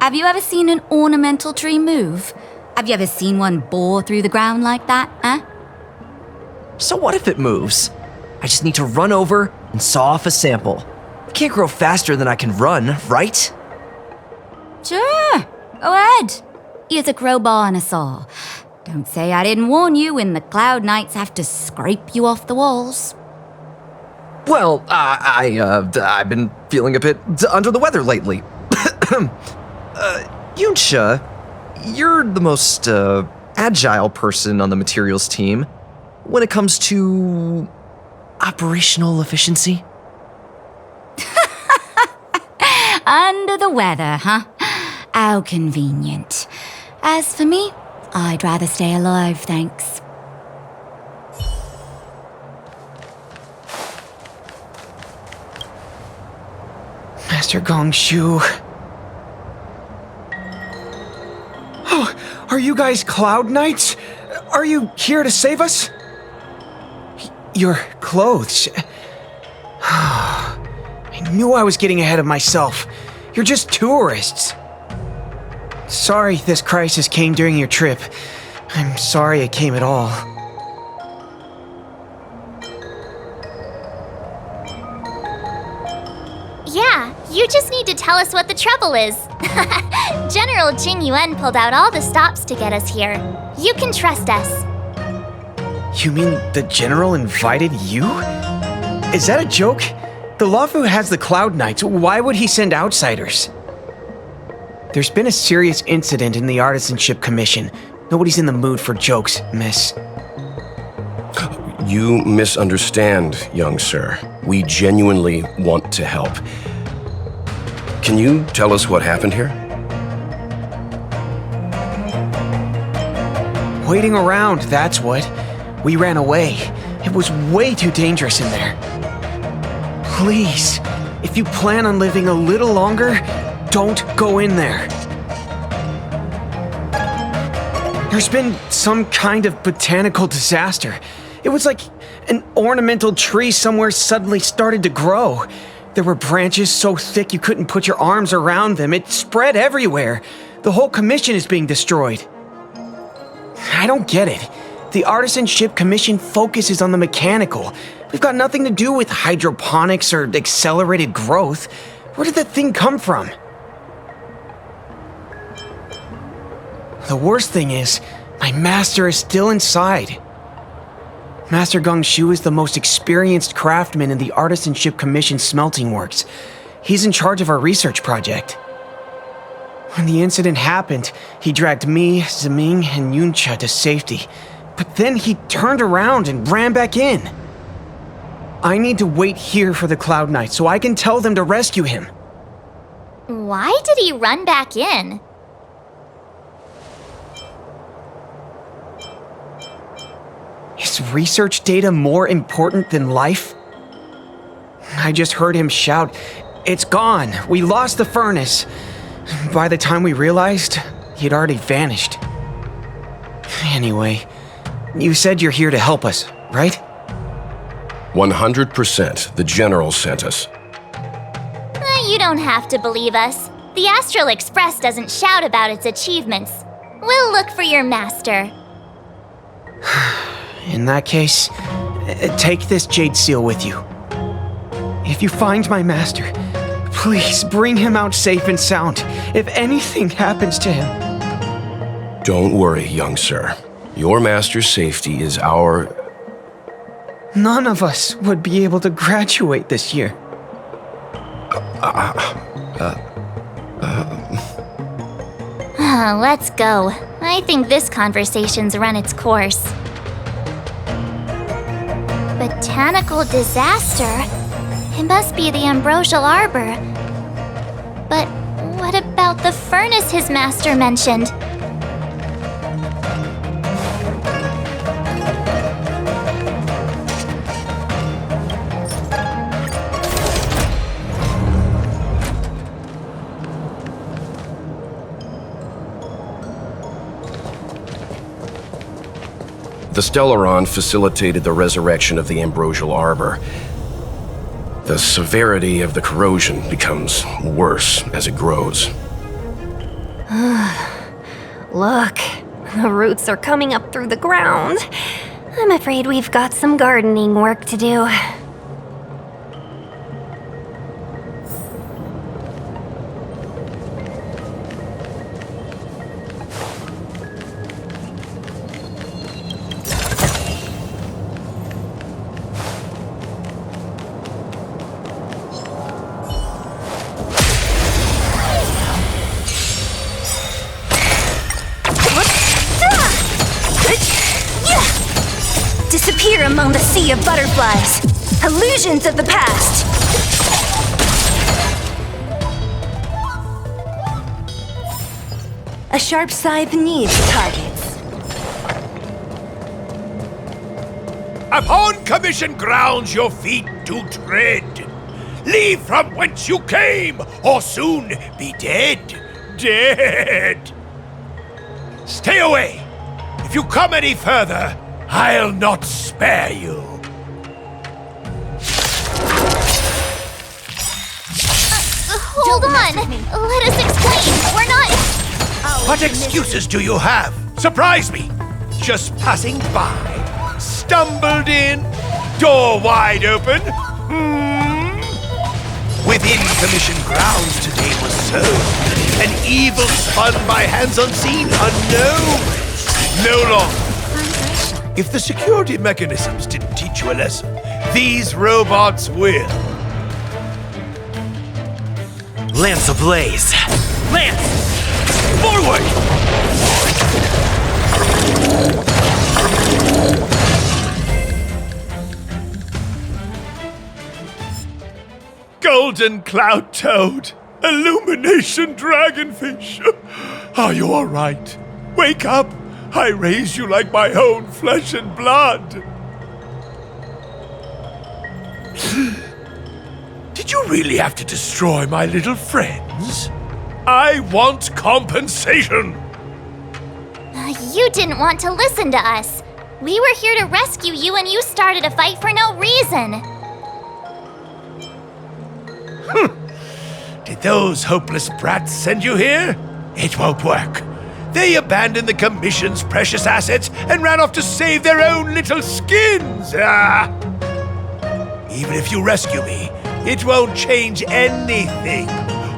Have you ever seen an ornamental tree move? Have you ever seen one bore through the ground like that, huh? So what if it moves? I just need to run over and saw off a sample. It can't grow faster than I can run, right? Sure, go ahead. Here's a crowbar and a saw. Don't say I didn't warn you when the Cloud Knights have to scrape you off the walls. Well, I've been feeling a bit under the weather lately. Yuncha, you're the most agile person on the materials team when it comes to operational efficiency. Under the weather, huh? How convenient. As for me, I'd rather stay alive, thanks. Master Gongshu. Oh, are you guys Cloud Knights? Are you here to save us? Your clothes. I knew I was getting ahead of myself. You're just tourists. Sorry this crisis came during your trip. I'm sorry it came at all. Yeah, you just need to tell us what the trouble is. General Jing Yuan pulled out all the stops to get us here. You can trust us. You mean the General invited you? Is that a joke? The Luofu has the Cloud Knights. Why would he send outsiders? There's been a serious incident in the Artisanship Commission. Nobody's in the mood for jokes, miss. You misunderstand, young sir. We genuinely want to help. Can you tell us what happened here? Waiting around, that's what. We ran away. It was way too dangerous in there. Please, if you plan on living a little longer, don't go in there. There's been some kind of botanical disaster. It was like an ornamental tree somewhere suddenly started to grow. There were branches so thick you couldn't put your arms around them. It spread everywhere. The whole commission is being destroyed. I don't get it. The Artisanship Commission focuses on the mechanical. We've got nothing to do with hydroponics or accelerated growth. Where did that thing come from? The worst thing is, my master is still inside. Master Gongshu is the most experienced craftsman in the Artisanship Commission smelting works. He's in charge of our research project. When the incident happened, he dragged me, Zeming, and Yuncha to safety. But then he turned around and ran back in. I need to wait here for the Cloud Knights so I can tell them to rescue him. Why did he run back in? Is research data more important than life? I just heard him shout, "It's gone! We lost the furnace!" By the time we realized, he'd already vanished. Anyway, you said you're here to help us, right? 100%. The General sent us. You don't have to believe us. The Astral Express doesn't shout about its achievements. We'll look for your master. In that case, take this jade seal with you. If you find my master, please bring him out safe and sound. If anything happens to him. Don't worry, young sir. Your master's safety is our... None of us would be able to graduate this year. Let's go. I think this conversation's run its course. botanical disaster? It must be the Ambrosial Arbor. But what about the furnace his master mentioned? The Stellaron facilitated the resurrection of the Ambrosial Arbor. The severity of the corrosion becomes worse as it grows. Look, the roots are coming up through the ground. I'm afraid we've got some gardening work to do. Disappear among the sea of butterflies. Illusions of the past. A sharp scythe needs targets. Upon commission grounds your feet do tread. Leave from whence you came, or soon be dead. Dead! Stay away! If you come any further, I'll not spare you. Hold on! Let us explain! We're not... What excuses do you have? Surprise me! Just passing by, stumbled in, door wide open. Within commission grounds today was sown an evil spun by hands unseen, unknown. No longer. If the security mechanisms didn't teach you a lesson, these robots will. Lance ablaze! Lance! Forward! Golden Cloud Toad! Illumination Dragonfish! Are you all right? Wake up! I raised you like my own flesh and blood! Did you really have to destroy my little friends? I want compensation! You didn't want to listen to us. We were here to rescue you and you started a fight for no reason. Did those hopeless brats send you here? It won't work. They abandoned the Commission's precious assets and ran off to save their own little skins! Even if you rescue me, it won't change anything.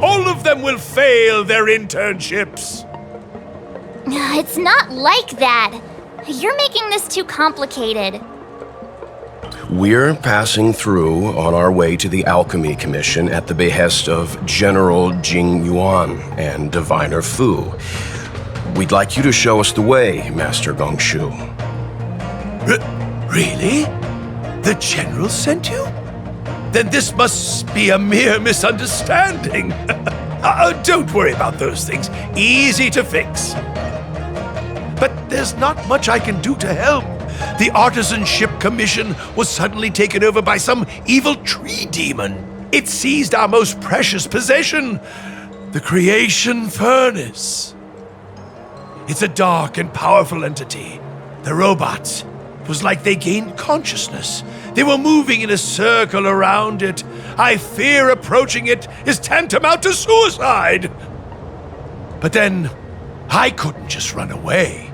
All of them will fail their internships. It's not like that. You're making this too complicated. We're passing through on our way to the Alchemy Commission at the behest of General Jing Yuan and Diviner Fu. We'd like you to show us the way, Master Gongshu. Really? The General sent you? Then this must be a mere misunderstanding. Don't worry about those things. Easy to fix. But there's not much I can do to help. The Artisanship Commission was suddenly taken over by some evil tree demon. It seized our most precious possession, the Creation Furnace. It's a dark and powerful entity. The robots, it was like they gained consciousness. They were moving in a circle around it. I fear approaching it is tantamount to suicide. But then, I couldn't just run away,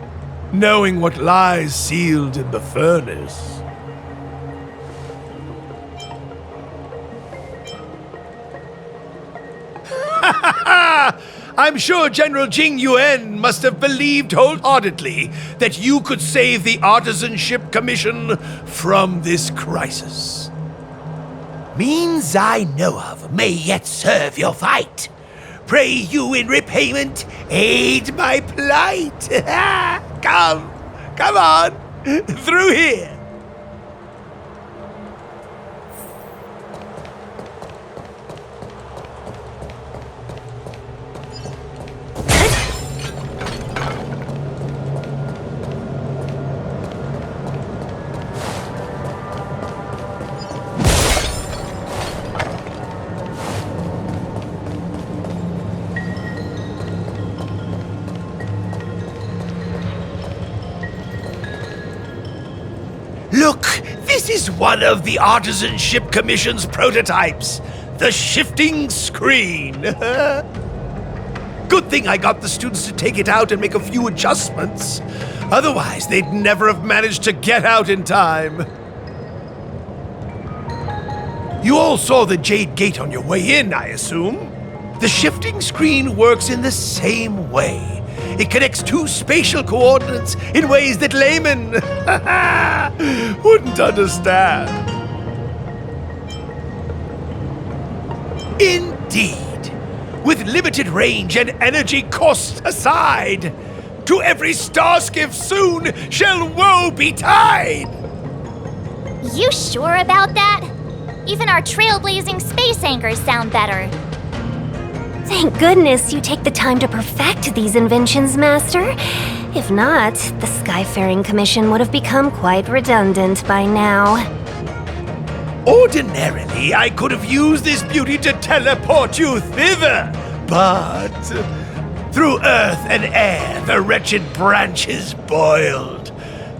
knowing what lies sealed in the furnace. I'm sure General Jing Yuan must have believed wholeheartedly that you could save the Artisanship Commission from this crisis. Means I know of may yet serve your fight. Pray you in repayment aid my plight. Come on, through here. is one of the Artisanship Commission's prototypes, the shifting screen. Good thing I got the students to take it out and make a few adjustments. Otherwise, they'd never have managed to get out in time. You all saw the Jade Gate on your way in, I assume? The shifting screen works in the same way. It connects two spatial coordinates in ways that laymen wouldn't understand. Indeed. With limited range and energy costs aside, to every starskiff soon shall woe betide! You sure about that? Even our trailblazing space anchors sound better. Thank goodness you take the time to perfect these inventions, Master. If not, the Skyfaring Commission would have become quite redundant by now. Ordinarily, I could have used this beauty to teleport you thither, but through earth and air, the wretched branches boiled.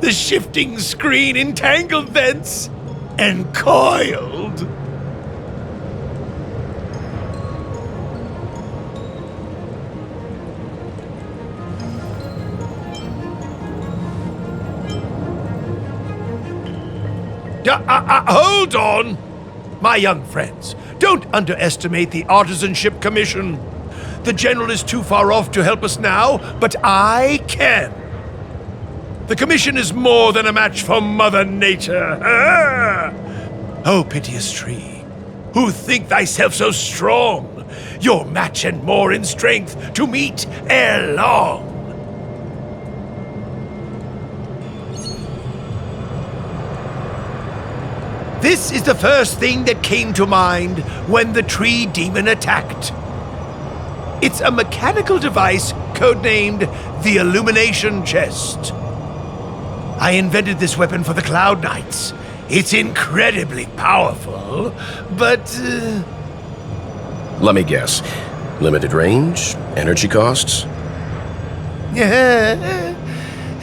The shifting screen entangled thence and coiled. Hold on! My young friends, don't underestimate the Artisanship Commission. The General is too far off to help us now, but I can. The Commission is more than a match for Mother Nature. Oh, piteous tree, who think thyself so strong, your match and more in strength to meet ere long. This is the first thing that came to mind when the tree demon attacked. It's a mechanical device codenamed the Illumination Chest. I invented this weapon for the Cloud Knights. It's incredibly powerful, but... Let me guess. Limited range? Energy costs?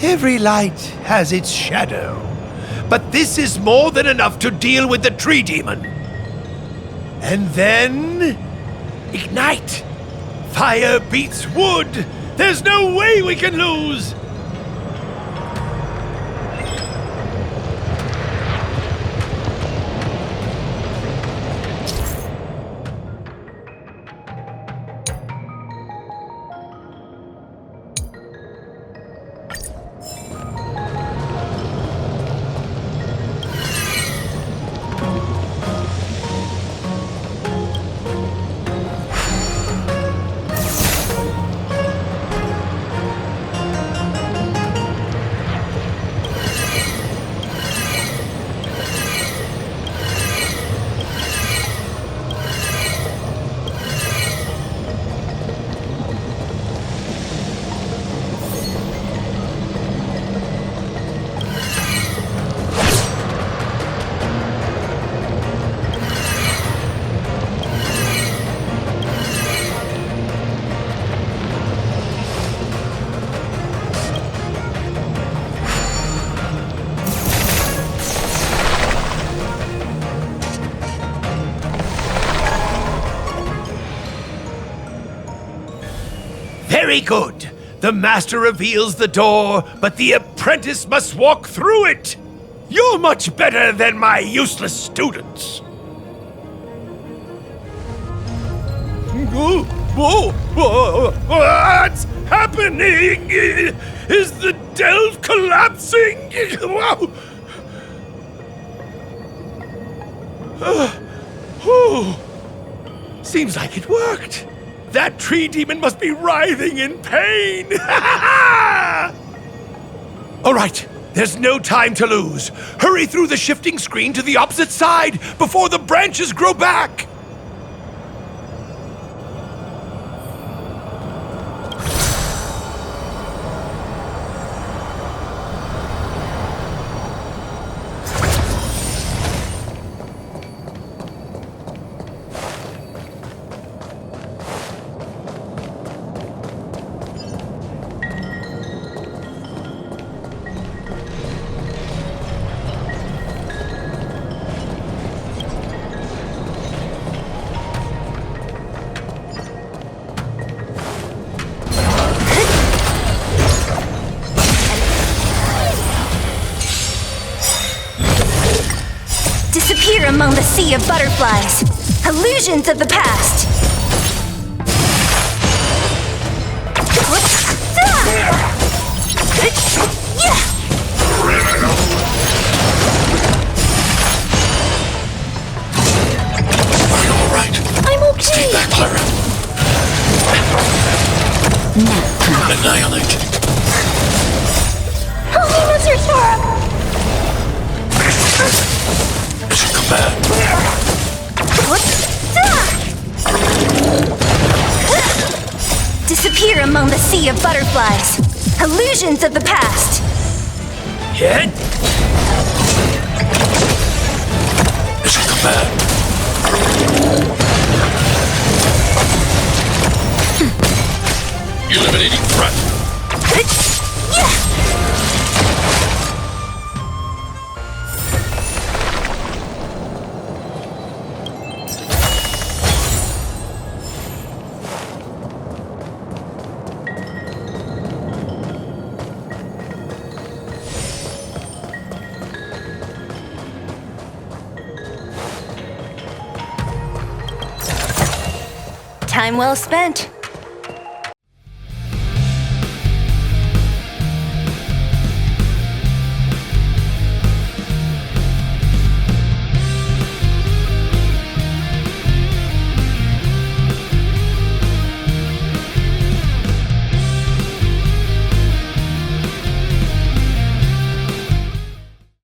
Every light has its shadow. But this is more than enough to deal with the tree demon. And then... ignite! Fire beats wood! There's no way we can lose! Very good. The master reveals the door, but the apprentice must walk through it. You're much better than my useless students. What's happening? Is the delve collapsing? Seems like it worked. That tree demon must be writhing in pain! All right, there's no time to lose. Hurry through the shifting screen to the opposite side before the branches grow back! Disappear among the sea of butterflies. Illusions of the past. Are you alright? I'm okay. Stay back, Clara. Annihilate. Holy Mother Torah! It's a command. Disappear among the sea of butterflies. Illusions of the past. Hit! It's a command. Eliminating threat. Time well spent.